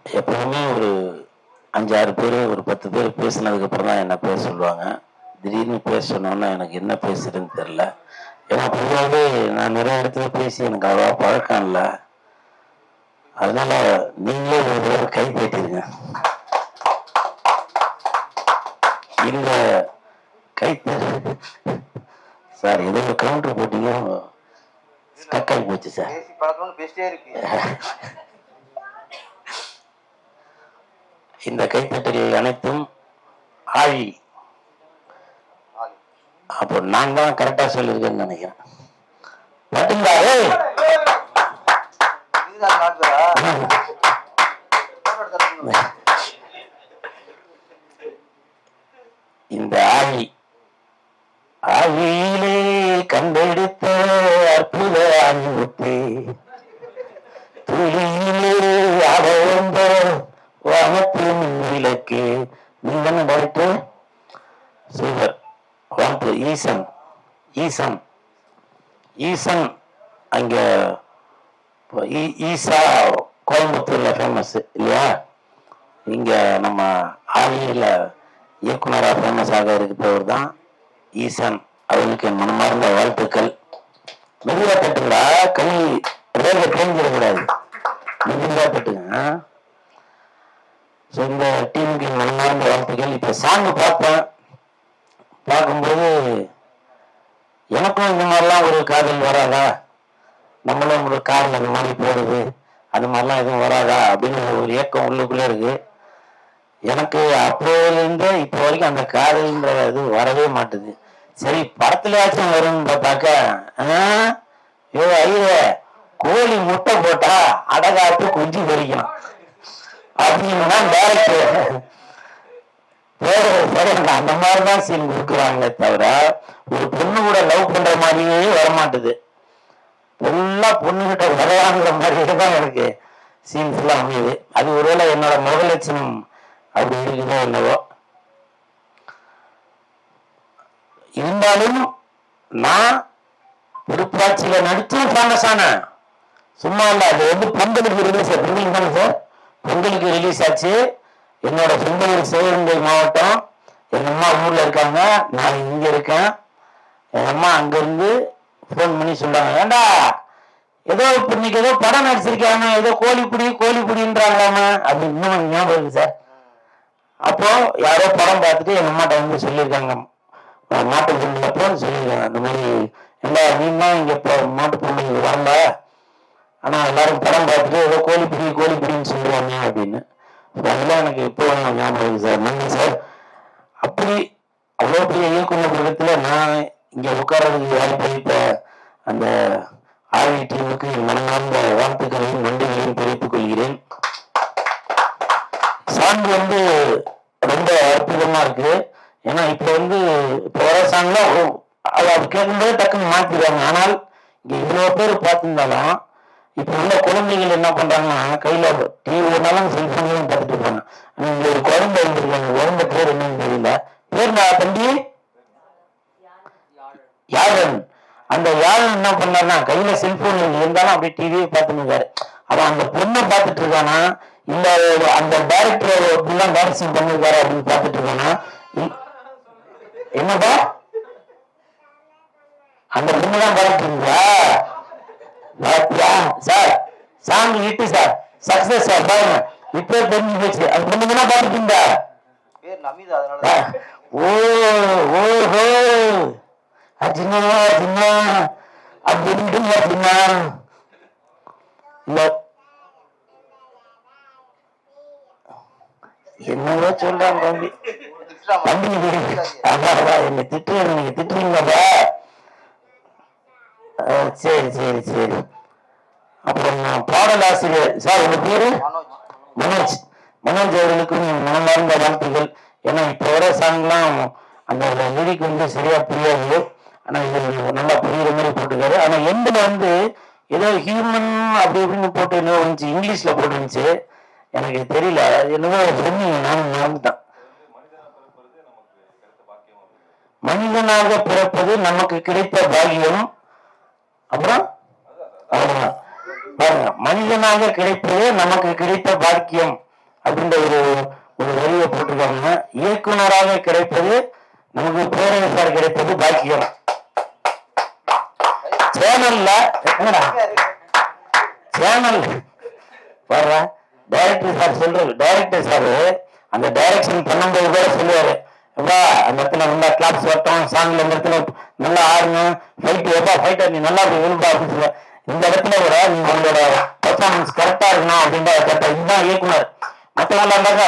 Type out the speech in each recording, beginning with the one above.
எப்பவுமே ஒரு 5-6 பேர் ஒரு 10 பேர் பேசினதுக்கு அப்புறம் தான் என்ன பேச சொல்லுவாங்க. திடீர்னு பேச சொன்னோன்னா எனக்கு என்ன பேசுறதுன்னு தெரியல. ஏன்னா பொதுவாகவே நான் நிறைய இடத்துல பேசி எனக்கு அவ்வளோ பழக்கம் இல்லை. அதனால நீங்களே ஒரு தடவை கை தட்டிருங்க. இந்த கை சார் ஏதோ ஒரு கவுண்டர் போட்டீங்க, ஸ்டக் ஆகி போச்சு சார். இந்த கைத்தட்டல் அனைத்தும் ஆழி. அப்போ நான் தான் கரெக்டா சொல்லியிருக்கேன்னு நினைக்கிறேன். இந்த ஆழி ஆழியிலே கண்டெடுத்த அற்புத அனுபூத்தி துளியிலே அவந்த வனத்தின் விளக்கு. நீங்க என்ன டைரக்டர்? சூப்பர். ஈசன் ஈசன் ஈசன் அங்க ஈசா கோயம்புத்தூர்ல ஃபேமஸ் இல்லையா? இங்க நம்ம ஆழியில இயக்குனராக ஃபேமஸாக இருக்கிறவர் தான் ஈசன். அவருக்கு என் மனமார்ந்த வாழ்த்துக்கள். மெதுவா தட்டுங்களா, கை ரேக கிழிஞ்சிடக்கூடாது. மெதுவா தட்டுங்க. இந்த டீமுக்கு மனமார்ந்த வாழ்த்துக்கள். இப்ப சாங் பார்ப்பேன். பார்க்கும்போது எனக்கும் இந்த மாதிரிலாம் ஒரு காதல் வராதா, நம்மளும் ஒரு காதல் அந்த மாதிரி போடுது, அது மாதிரிலாம் எதுவும் வராதா அப்படின்னு ஒரு ஏக்கம் உள்ளுக்குள்ளே இருக்கு. எனக்கு அப்போலேருந்து இப்போ வரைக்கும் அந்த காதல்ன்ற இது வரவே மாட்டுது. சரி படத்துலயாச்சும் வரும்னு பார்த்தாக்கா, ஐய கோழி முட்டை போட்டா அடகாத்து குஞ்சு பொறிக்கலாம் அப்படின்னா டேரக்டர் அந்த மாதிரிதான் சீன் கொடுக்குறாங்களே தவிர ஒரு பொண்ணு கூட லவ் பண்ற மாதிரியே வரமாட்டுது. ஃபுல்லா பொண்ணுகிட்ட வரலாங்கிற மாதிரியே தான் எனக்கு சீன்ஸ் எல்லாம் அமையுது. அது ஒருவேளை என்னோட முகலட்சணம் அப்படி இருக்குதோ என்னவோ. இருந்தாலும் நான் திருப்பாட்சியில நடிச்சும் ஃபேமஸ் ஆனேன், சும்மா இல்லை. அது வந்து பொங்கலுக்கு ரிலீஸ், பொங்கலுக்கு தானே சார், பொங்கலுக்கு ரிலீஸ் ஆச்சு. என்னோட சொந்த ஊர் சிவகங்கை மாவட்டம். எங்க அம்மா ஊர்ல இருக்காங்க, நான் இங்க இருக்கேன். எங்க அம்மா அங்க இருந்து போன் பண்ணி சொல்றாங்க, ஏண்டா ஏதோ இன்னைக்கு ஏதோ படம் நடிச்சிருக்காங்க, ஏதோ கோழிப்புடின்றாங்களாமா அப்படி இன்னும் ஞாபகம் இருக்கு சார். அப்போ யாரோ படம் பார்த்துட்டு எங்க அம்மாட்ட வந்து சொல்லியிருக்காங்க, மாட்டு பொண்ணுப்போ சொல்லியிருக்காங்க, இந்த மாதிரி எல்லா நீமா இங்க மாட்டு பொண்ணு வரல, ஆனா எல்லாரும் படம் பார்த்துட்டு ஏதோ கோழிப்புடின்னு சொல்லுவாங்க அப்படின்னு. அதெல்லாம் எனக்கு இப்போ ஞாபகம் சார். நன்றி சார். அப்படி அவ்வளோ பெரிய இயக்குனர் இடத்துல நான் இங்க உட்கார்றதுக்கு வாய்ப்பு அளித்த அந்த ஆய்வு டீமுக்கு மனமார்ந்த வாழ்த்துக்களையும் நன்றிகளையும் தெரிவித்துக் கொள்கிறேன். சாங் வந்து ரொம்ப அற்புதமா இருக்கு. ஏன்னா இப்ப வந்து இப்ப வர சாங்லாம் அது கேட்கும்போது டக்குன்னு மாத்திடுவாங்க. ஆனால் இங்க இவ்வளவு பேர் பார்த்திருந்தாலும் இப்ப உள்ள குழந்தைகள் என்ன பண்றாங்கன்னா கையில டிவி ஒன்னாலும் செல்போன்லாம் பார்த்துட்டு இருக்காங்க. ஆனா இங்க ஒரு குழந்தை இருந்திருக்காங்க, குழந்தை பேர் என்னன்னு தெரியல. பேர் நான் தம்பி யாழன். அந்த யாழன் என்ன பண்ணாருன்னா கையில செல்போன் இருந்தாலும் அப்படியே டிவியே பார்த்துன்னு இருக்காரு. அவன் அந்த பொண்ணை பார்த்துட்டு இருக்கானா இல்ல அந்த டைரக்டர் இப்படிலாம் டைரக்ஷன் பண்ணிருக்காரு அப்படின்னு பார்த்துட்டு இருக்கானா என்னப்பா? அந்த பொண்ணு தான் பார்த்துட்டு இருக்கா sir. Song hit sir, success sir. பாருங்க இப்ப தெரிஞ்சு போச்சு. அது பொண்ணு தான் பார்த்துட்டு இருந்தா. ஓஹோ அஜினா அஜினா அப்படின்னு அப்படின்னா என்னவோ சொல்றாங்க தம்பி. தம்பி என்ன திட்டுறீங்க, நீங்க திட்டுறீங்களா? சரி சரி சரி. அப்புறம் பாடலாசிரியர் சார், உங்க பேரு மனோஜ். மனோஜ் அவர்களுக்கும் மனமார்ந்த வாழ்த்துகள். ஏன்னா இப்ப வர சாங்லாம் அந்த லிரிக் வந்து சரியா புரியாது, ஆனா இது நல்லா புரியுற மாதிரி போட்டுக்காரு. ஆனா எண்ட்ல வந்து ஏதோ ஹியூமன் அப்படி இப்படின்னு போட்டு என்ன வந்துச்சு, இங்கிலீஷ்ல போட்டு இருந்துச்சு, எனக்கு தெரியல. என்னவோ சொன்னி நானும் மறந்துட்டேன். மனிதனாக பிறப்பது நமக்கு கிடைத்த பாகியம். அப்புறம் பாருங்க, மனிதனாக கிடைப்பது நமக்கு கிடைத்த பாக்கியம். அப்படின்ற ஒரு ஒரு வரியை போட்டிருக்காங்க. இயக்குனராக கிடைப்பது நமக்கு பேரரசார் கிடைப்பது பாக்கியம். சேனல்ல சேனல் வர்ற டைரக்டர் சார் சொல்றது, டைரக்டர் சார் அந்த டைரக்ஷன் பண்ணும்போது கூட சொல்லுவாரு, எப்பா அந்த இடத்துல நல்லா கிளாப்ஸ் வரட்டும், சாங்ல இந்த இடத்துல நல்லா ஆடுங்க, ஃபைட் எப்பா ஃபைட்டர் நீ நல்லா விழுப்பா அப்படின்னு சொல்லுவா. இந்த இடத்துல கூட நீங்க உங்களோட பெர்ஃபார்மன்ஸ் கரெக்டா இருக்கணும் அப்படின்ற கரெக்டா. இதுதான் இயக்குனர். மற்றவங்களா இருந்தாக்கா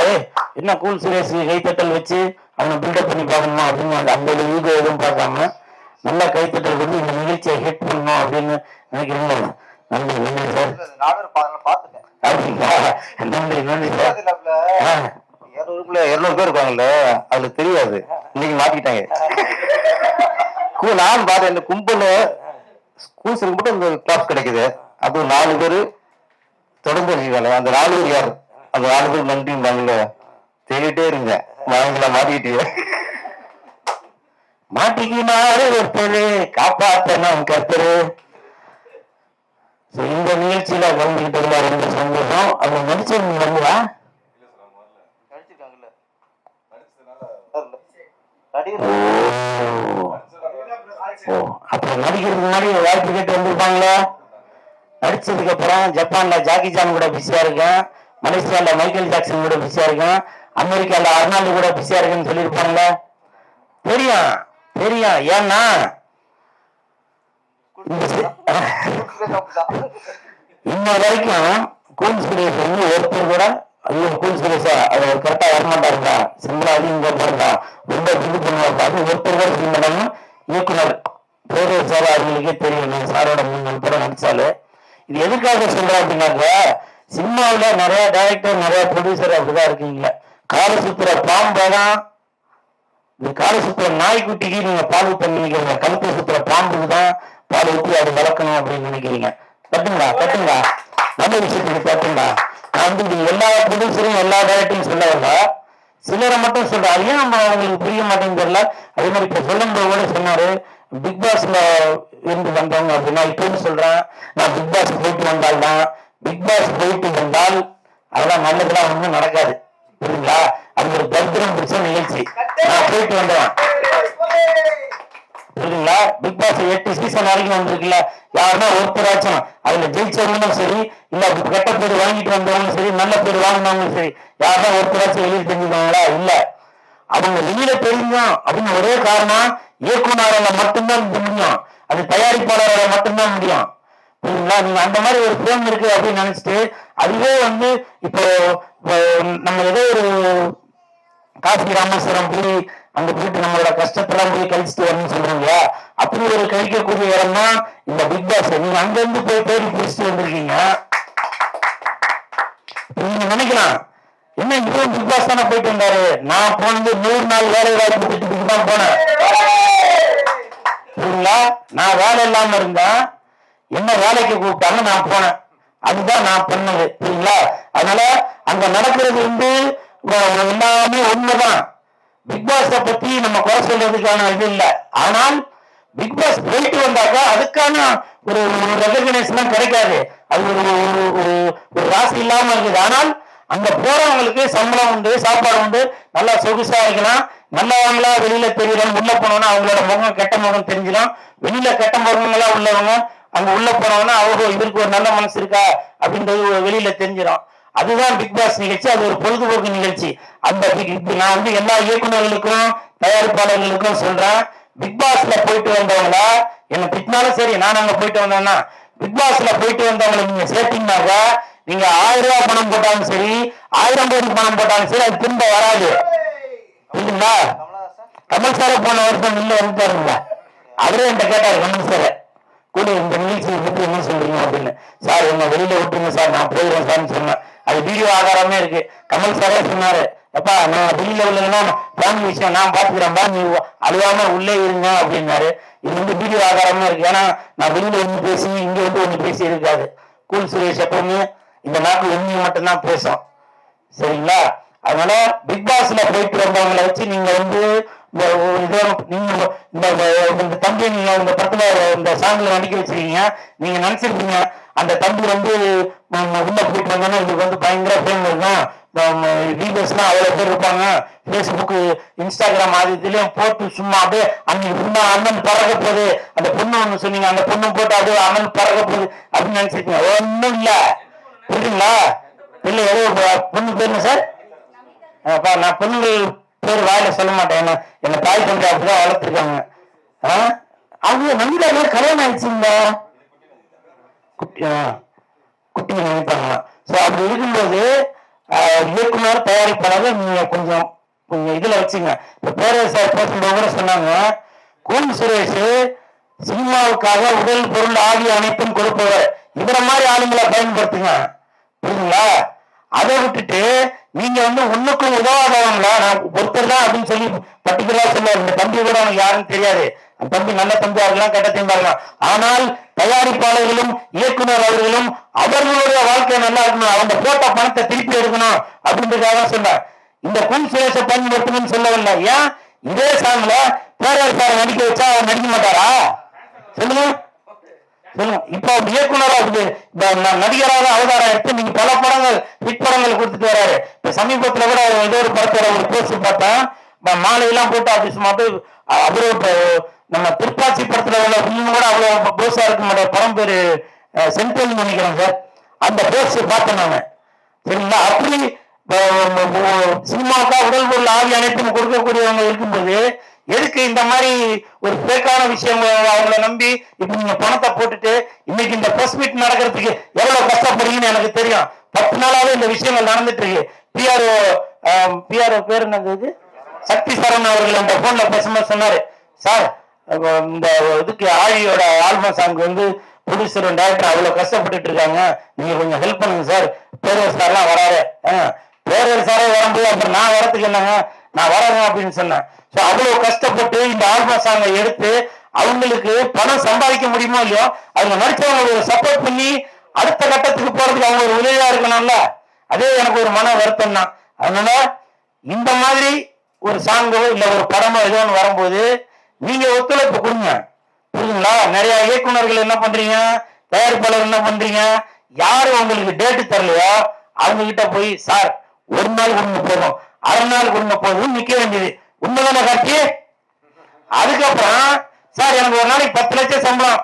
என்ன கூல் சுரேஷ் கைத்தட்டல் வச்சு அவனை பில்டப் பண்ணி பார்க்கணுமா அப்படின்னு அந்த ஈகோ எதுவும் பார்க்காம நல்லா கைத்தட்டல் வந்து இந்த நிகழ்ச்சியை ஹிட் பண்ணணும் அப்படின்னு நினைக்கிறீங்களா? நன்றி நன்றி சார். நன்றி நன்றி சார். 200 பேர் இருக்காங்கல்ல, அதுல தெரியாது, இன்னைக்கு மாத்திட்டாங்க. நான் பார்த்தேன் இந்த கும்பல ஸ்கூல்ஸ் மட்டும் இந்த கிளாஸ் கிடைக்குது. அது 4 பேர் தொடர்ந்து இருக்காங்க. அந்த 4 பேர் யாரு? அந்த 4 பேர் நன்றிம்பாங்கல்ல, தேடிட்டே இருங்க. மாட்டிக்கிட்டீங்க. மாட்டிக்கினாரு ஒருத்தரு காப்பாத்தணும் கருத்தரு. இந்த நிகழ்ச்சியில கலந்துகிட்டதுல ரொம்ப சந்தோஷம். அவங்க நடிச்சவங்க வந்துவா அப்ப நடிக்கிறதுக்கு முன்னாடி வாய்ப்பு கேட்டு வந்திருப்பாங்களே. நடிச்சதுக்கு அப்புறம் ஜப்பான்ல ஜாக்கி ஜான் கூட பிஸியா இருக்கேன், மலேசியால மைக்கேல் ஜாக்சன் கூட பிஸியா இருக்கேன், அமெரிக்கால அர்னால்டு கூட பிஸியா இருக்குன்னு சொல்லியிருப்பாங்களே. தெரியும் தெரியும். ஏன்னா இன்ன வரைக்கும் கூல் சுரேஷ் வந்து ஒருத்தர் கூட ஐயோ கூல் சுரேஷா அவர் கரெக்டா வரமாட்டாருங்க, சிம்ராதி இங்க பாருங்க ரொம்ப இது பண்ணுவாங்க, அது ஒருத்தர் கூட செய்ய மாட்டாங்க. இயக்குனர் பேரர் சார் அவங்களுக்கே தெரியும், சாரோட 3 படம் நடிச்சாலு. இது எதுக்காக சொல்றேன் அப்படின்னாக்க, சினிமாவில நிறைய டைரக்டர் நிறைய ப்ரொடியூசர் அப்படிதான் இருக்கீங்க. கால சுத்துற பாம்பதான், இந்த கால சுத்துற நாய்க்குட்டிக்கு நீங்க பால் ஊத்த, கழுத்தை சுத்துற பாம்புக்கு தான் பால் ஊற்றி அது வளர்க்கணும் அப்படின்னு நினைக்கிறீங்க. தட்டுங்களா தட்டுங்களா, நல்ல விஷயத்துக்கு தட்டுங்களா. நான் வந்து இது எல்லா ப்ரொடியூசரும் எல்லா டைரக்டரும் சொல்ல வரல, சிலரை மட்டும் சொல்றேன். அது ஏன் நம்ம அவங்களுக்கு புரிய மாட்டேங்குது தெரியல. அதே மாதிரி இப்ப சொல்லும்போது கூட சொன்னாரு, பிக் பாஸ்ல இருந்து வந்தவங்க அப்படின்னா இப்ப சொல்றேன், நான் பிக் பாஸ் போயிட்டு வந்தால்தான், பிக் பாஸ் போயிட்டு வந்தால் அதெல்லாம் நல்லதெல்லாம் ஒன்றும் நடக்காது புரியுங்களா. அது ஒரு தரித்திரம் பிடிச்ச நிகழ்ச்சி. நான் போயிட்டு வந்தேன் புரியுதுங்களா. பிக் பாஸ் 8 சீசன் வரைக்கும் வந்திருக்குல்ல, யாருன்னா ஒருத்தராச்சும் அதுல ஜெயிச்சவங்களும் சரி, இல்ல கெட்ட பேர் வாங்கிட்டு வந்தவங்களும் சரி, நல்ல பேர் வாங்கினவங்களும் சரி, யாருன்னா ஒருத்தராச்சும் வெளியில் தெரிஞ்சுக்கோங்களா? இல்ல. அவங்க வெளியில தெரிஞ்சோம் அப்படின்னு ஒரே காரணம் இயக்குனரால மட்டும்தான் முடியும், அது தயாரிப்பாளரால மட்டும்தான் முடியும் புரியுங்களா. நீங்க அந்த மாதிரி ஒரு ஃபிலிம் இருக்கு அப்படின்னு நினைச்சிட்டு அதுவே வந்து இப்போ நம்ம ஏதோ ஒரு காசி ராமேஸ்வரம் போய் அங்க போயிட்டு நம்மளோட கஷ்டத்தெல்லாம் போய் கழிச்சுட்டு வரணும்னு சொல்றீங்க. அப்படி ஒரு கழிக்கக்கூடிய இடம் தான் இந்த பிக் பாஸ். நீங்க அங்கிருந்து போய் தேடி பிடிச்சிட்டு வந்திருக்கீங்க. நீங்க நினைக்கலாம் என்ன இவரும் பிக் பாஸ் தானே போயிட்டு வந்தாரு, நான் போனது 100 நாள் வேலை வாய்ப்பு திட்டத்துக்கு தான் போனேன் புரியுங்களா. நான் வேலை இல்லாம இருந்தேன், என்ன வேலைக்கு கூப்பிட்டாங்க, நான் போனேன், அதுதான் நான் பண்ணது புரியுங்களா. அதனால அங்க நடக்கிறது வந்து எல்லாமே உண்மைதான். பிக் பாஸ பத்தி நம்ம குறை சொல்றதுக்கான இது இல்லை. ஆனால் பிக் பாஸ் போயிட்டு வந்தாக்கா அதுக்கான ஒரு ரெகக்னேஷன் கிடைக்காது, அது ஒரு ராசி இல்லாம இருக்குது. ஆனால் அங்க போறவங்களுக்கு சம்பளம் உண்டு, சாப்பாடு உண்டு, நல்லா சொகுசா இருக்கலாம், நல்லவங்களா வெளியில தெரியலாம். உள்ள போனோம்னா அவங்களோட முகம் கெட்ட முகம் தெரிஞ்சிடும். வெளியில கெட்ட முகங்களா உள்ளவங்க அங்க உள்ள போனோம்னா அவங்க இதற்கு ஒரு நல்ல மனசு இருக்கா அப்படின்றது வெளியில தெரிஞ்சிடும். அதுதான் பிக் பாஸ் நிகழ்ச்சி. அது ஒரு பொழுதுபோக்கு நிகழ்ச்சி. அந்த நான் வந்து எல்லா இயக்குநர்களுக்கும் தயாரிப்பாளர்களுக்கும் சொல்றேன், பிக் பாஸ்ல போயிட்டு வந்தவங்கள என்ன திட்டினாலும் சரி, நான் அங்க போயிட்டு வந்தேன்னா பிக் பாஸ்ல போயிட்டு வந்தவங்களை நீங்க சேர்த்தீங்கன்னாக்க நீங்க 1000 ரூபாய் பணம் போட்டாலும் சரி, 1000 கோடி பணம் போட்டாலும் சரி, அது திரும்ப வராது புரியுதுங்களா. கமல் சாரை போன வருஷம் இல்ல வந்துட்டாருங்களா, அவரே என்கிட்ட கேட்டாரு கமல் சார் கூட இந்த நிகழ்ச்சியை பற்றி என்ன சொல்றீங்க அப்படின்னு. சார் என்ன வெளியில விட்டுருங்க சார், நான் போயிடுவேன் சார்னு சொன்னேன். அது வீடியோ ஆதாரமே இருக்கு. கமல் சாரே சொன்னாரு, எப்பா நான் வெளியில உள்ளதுன்னா ஃபேமிலி விஷயம் நான் பாத்துக்கிறேன்பா, நீ அழுவாம உள்ளே இருங்க அப்படின்னாரு. இது வந்து வீடியோ ஆதாரமே இருக்கு. ஏன்னா நான் வெளியில ஒண்ணு பேசி இங்க வந்து ஒண்ணு பேசி இருக்காது. கூல் சுரேஷ் எப்பவுமே இந்த நாட்டு உண்மையை மட்டும்தான் பேசும் சரிங்களா. அதனால பிக் பாஸ்ல போயிட்டு வந்தவங்களை வச்சு நீங்க வந்து இந்த தம்பி நீங்க இந்த படத்துல இந்த சாங்ல நடிக்க வச்சிருக்கீங்க. நீங்க நினைச்சிருக்கீங்க அந்த தம்பி வந்து உள்ள போயிட்டு வந்தோன்னா இதுக்கு வந்து பயங்கர பேம் இருக்கும், வீடியோஸ்லாம் அவ்வளவு பேர் இருப்பாங்க. ஃபேஸ்புக்கு, இன்ஸ்டாகிராம் அது இதுலயும் போட்டு சும்மா அப்படியே அன்னைக்கு சும்மா அண்ணன் பறக்க போகுது, அந்த பொண்ணு ஒண்ணு சொன்னீங்க, அந்த பொண்ணு போட்டு அப்படியே அண்ணன் பறக்க போகுது அப்படின்னு நினைச்சிருக்கீங்க. ஒண்ணும் இல்ல, புரியுதுங்களா? இல்ல ஏதோ பொண்ணு பேருங்க சார், நான் பொண்ணுங்கள் பேர் வாயில சொல்ல மாட்டேன், என்ன தாய் தந்தை அப்படிதான் வளர்த்துருக்காங்க. அவங்க நம்பிக்கை கல்யாணம் ஆயிடுச்சுங்க, குட்டி நினைப்பாங்க. ஸோ அப்படி இருக்கும்போது இயக்குனர் தயாரிப்பாளர் நீங்க கொஞ்சம் இதுல வச்சுங்க. இப்ப பேரரசு சார் பேசும்போது கூட சொன்னாங்க, கூல் சுரேஷ் சினிமாவுக்காக உடல் பொருள் ஆகிய அனைத்தும் கொடுப்பவர், இவர மாதிரி ஆளுங்களை பயன்படுத்துங்க, புரியுதுங்களா? அதை விட்டுட்டு நீங்க ஒண்ணுக்கும் உதவாதவங்களா நான் ஒருத்தர் தான் அப்படின்னு சொல்லி பர்டிகுலரா சொல்லுவார். இந்த தம்பி கூட அவனுக்கு யாருன்னு தெரியாது, அந்த தம்பி நல்ல தம்பியா இருக்கலாம், கெட்ட தம்பியா இருக்கலாம். ஆனால் தயாரிப்பாளர்களும் இயக்குனர் அவர்களும் அவர்களுடைய வாழ்க்கை நல்லா இருக்கணும், அவங்க போட்ட பணத்தை திருப்பி எடுக்கணும் அப்படின்றதுக்காக சொன்னார். இந்த கூல் சுரேஷை பயன்படுத்தணும்னு சொல்லவில்லை. ஏன் இதே சாங்ல பேரரசார நடிக்க வச்சா அவர் நடிக்க மாட்டாரா? சொல்லுங்க சொல்லுங்க. இப்ப இயக்குனரா நடிகராக அவதாரம் எடுத்து நீங்க பல படங்கள் ஹிட் படங்கள் கொடுத்துட்டு வராரு. இப்ப சமீபத்துல கூட ஏதோ ஒரு படத்தோட ஒரு போஸ்ட் பார்த்தேன், மாலையெல்லாம் போட்டு அப்படி சும்மா அவ்வளவு நம்ம திருப்பாச்சி படத்துல உள்ள கூட அவ்வளவு போஸா இருக்க மாட்டேன். படம் பேரு சென்ட்ரல் நினைக்கிறேன் சார், அந்த போஸ்ட் பார்த்தேன் நானு. சரிங்களா? அப்படி சினிமாவுக்கா உடல் பொருள் ஆகி அனைத்தும் கொடுக்கக்கூடியவங்க இருக்கும்போது எதுக்கு இந்த மாதிரி ஒரு பேக்கான விஷயம் அவங்கள நம்பி இப்ப நீங்க பணத்தை போட்டுட்டு இன்னைக்கு இந்த பிரஸ் மீட் நடக்கிறதுக்கு எவ்வளவு கஷ்டப்படுறீங்கன்னு எனக்கு தெரியும். 10 நாளாவே இந்த விஷயங்கள் நடந்துட்டு இருக்கு. பிஆர்ஓ பேர் என்னது, சக்தி சரண் அவர்கள் அந்த போன்ல பேசும்போது சொன்னாரு, சார் இந்த இதுக்கு ஆழியோட ஆல்பம் சாங் ப்ரொடியூசர் டைரக்டர் அவ்வளவு கஷ்டப்பட்டு இருக்காங்க, நீங்க கொஞ்சம் ஹெல்ப் பண்ணுங்க சார். பேரரசு சார்லாம் வராரு, பேரரசு சாரே வரும்போது அப்புறம் நான் வரத்துக்கு என்னங்க, நான் வரேங்க அப்படின்னு சொன்னேன். ஸோ அவ்வளவு கஷ்டப்பட்டு இந்த ஆல்பம் சாங்கை எடுத்து அவங்களுக்கு பணம் சம்பாதிக்க முடியுமோ இல்லையோ, அவங்க நடிச்சவங்க சப்போர்ட் பண்ணி அடுத்த கட்டத்துக்கு போறதுக்கு அவங்க ஒரு உதவியா இருக்கணும்ல. அதே எனக்கு ஒரு மன வருத்தம் தான். அதனால இந்த மாதிரி ஒரு சாங்கோ இல்ல ஒரு படமோ ஏதோ ஒன்று வரும்போது நீங்க ஒத்துழைப்பு கொடுங்க, புரியுதுங்களா? நிறைய இயக்குநர்கள் என்ன பண்றீங்க, தயாரிப்பாளர் என்ன பண்றீங்க, யாரு உங்களுக்கு டேட்டு தரலையோ அவங்க கிட்ட போய் சார் ஒரு நாள் கொடுங்க போதும், அரை நாள் கொடுங்க போதும் நிக்க வேண்டியது உண்மைதானே காட்சி? அதுக்கப்புறம் சார் எனக்கு ஒரு நாளைக்கு 10 லட்சம் சம்பளம்,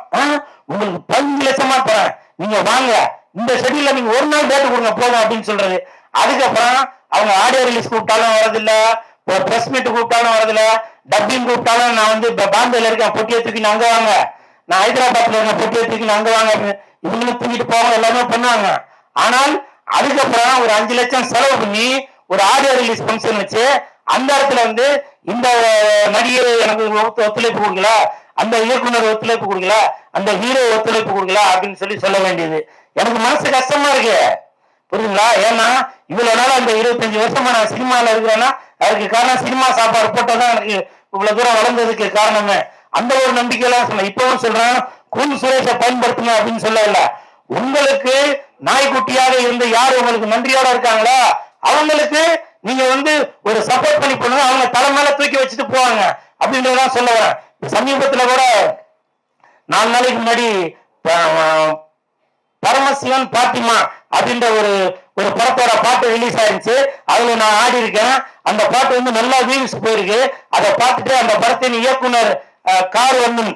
உங்களுக்கு 15 லட்சமா தரேன், நீங்க வாங்க, இந்த ஷெட்யூல்ல நீங்க ஒரு நாள் டேட்டு கொடுங்க போதும் அப்படின்னு சொல்றது. அதுக்கப்புறம் அவங்க ஆடியோ ரிலீஸ் கூப்பிட்டாலும் வரதில்ல, பிரஸ் மீட் கூப்பிட்டாலும் வரதில்ல, டப்பிங் கூப்பிட்டாலும் நான் பாம்பேல இருக்கேன் பொட்டியை தூக்கி அங்க வாங்க, நான் ஹைதராபாத்ல இருக்கேன் பொட்டியை தூக்கி அங்க வாங்க, இவங்களும் தூக்கிட்டு போவாங்க, எல்லாமே பண்ணுவாங்க. ஆனால் அதுக்கப்புறம் ஒரு 5 லட்சம் செலவு பண்ணி ஒரு ஆடியோ ரிலீஸ் ஃபங்க்ஷன் வச்சு அந்த இடத்துல இந்த நடிகை எனக்கு ஒத்துழைப்பு கொடுக்கல, அந்த இயக்குனர் ஒத்துழைப்பு கொடுக்கல, அந்த ஹீரோ ஒத்துழைப்பு கொடுக்கல அப்படின்னு சொல்ல வேண்டியது எனக்கு மனசு கஷ்டமா இருக்கு, புரியுதுங்களா? ஏன்னா இவ்வளவு நாள் அந்த 25 வருஷமா நான் சினிமால இருக்கிறேன்னா அதுக்கு காரணம் சினிமா சாப்பாடு போட்டதான் எனக்கு இவ்வளவு தூரம் வளர்ந்ததுக்கு காரணமே. அந்த ஒரு நம்பிக்கையெல்லாம் சொன்னேன். இப்பவும் சொல்றேன், கூல் சுரேஷை பயன்படுத்தணும் அப்படின்னு சொல்லல. உங்களுக்கு நாய்க்குட்டியாக இருந்து யார் உங்களுக்கு நன்றியோட இருக்காங்களோ அவங்களுக்கு நீங்க ஒரு சப்போர்ட் பண்ணி பண்ணுங்க, அவங்க தலை மேல தூக்கி வச்சுட்டு போவாங்க அப்படின்றதான் சொல்ல வரேன். சமீபத்துல கூட 4 நாளைக்கு முன்னாடி பரமசிவன் பாத்திமா அப்படின்ற ஒரு படத்தோட பாட்டு ரிலீஸ் ஆயிருச்சு. அதுல நான் ஆடி இருக்கேன். அந்த பாட்டு நல்லா வியூஸ் போயிருக்கு. அதை பார்த்துட்டு அந்த படத்தின் இயக்குனர் கார்வண்ணன்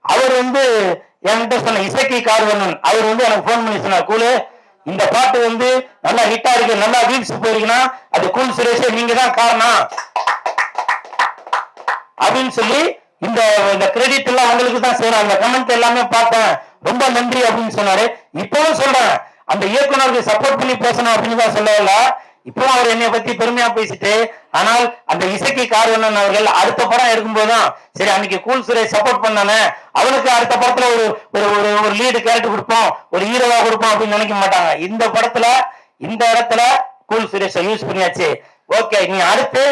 அவர் என்கிட்ட சொன்ன இசக்கி கார்வண்ணன் அவர் எனக்கு போன் பண்ணி சொன்னார், கூலு இந்த பாட்டு நல்லா ஹிட்டா இருக்கு, நல்லா வியூஸ் போயிருக்குன்னா அது கூல் சுரேஷ் நீங்க தான் காரணம் அப்படின்னு சொல்லி இந்த கிரெடிட் எல்லாம் உங்களுக்கு தான் செய்யணும். அந்த கமெண்ட் எல்லாமே பார்த்தேன், ரொம்ப நன்றி அப்படின்னு சொன்னாரு. இப்பவும் சொல்றேன், அந்த இயக்குனருக்கு சப்போர்ட் பண்ணி பேசணும் அப்படின்னு தான் சொல்லல. இப்போ அவர் என்னை பத்தி பெருமையா பேசிட்டு, ஆனால் அந்த இசக்கி கார்வண்ணன் அவர்கள் அடுத்த படம் எடுக்கும்போதுதான் சரி அன்னைக்கு கூல் சுரேஷ் சப்போர்ட் பண்ணானே அவனுக்கு அடுத்த படத்துல ஒரு லீடு கேரக்டர் கொடுப்போம், ஒரு ஹீரோவா கொடுப்போம் அப்படின்னு நினைக்க மாட்டாங்க. இந்த படத்துல இந்த இடத்துல கூல் சுரேஷை யூஸ் பண்ணியாச்சு, ஓகே நீ அடுத்து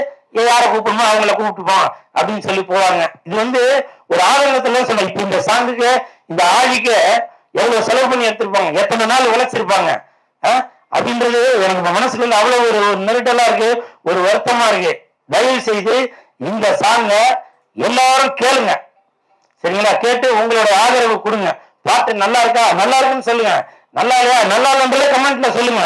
யாரை கூப்பிடணுமோ அவங்கள கூப்பிட்டுப்போம் அப்படின்னு சொல்லி போவாங்க. இது ஒரு ஆதங்கத்துல சொன்ன. இப்ப இந்த சாங்குக்கு இந்த ஆழிக்கு எவ்வளவு செலவு பண்ணி எடுத்திருப்பாங்க, எத்தனை நாள் உழைச்சிருப்பாங்க அப்படின்றது எனக்கு மனசுக்குள்ள அவ்வளவு ஒரு நெருடலா இருக்கு, ஒரு வருத்தமா இருக்கு. தயவு செய்து இந்த சாங்க எல்லாரும் கேளுங்க, சரிங்களா? கேட்டு உங்களோட ஆதரவு கொடுங்க. பாட்டு நல்லா இருக்கா, நல்லா இருக்குன்னு சொல்லுங்க, நல்லா இல்லையா, நல்லா இல்லைன்றத கமெண்ட்ல சொல்லுங்க.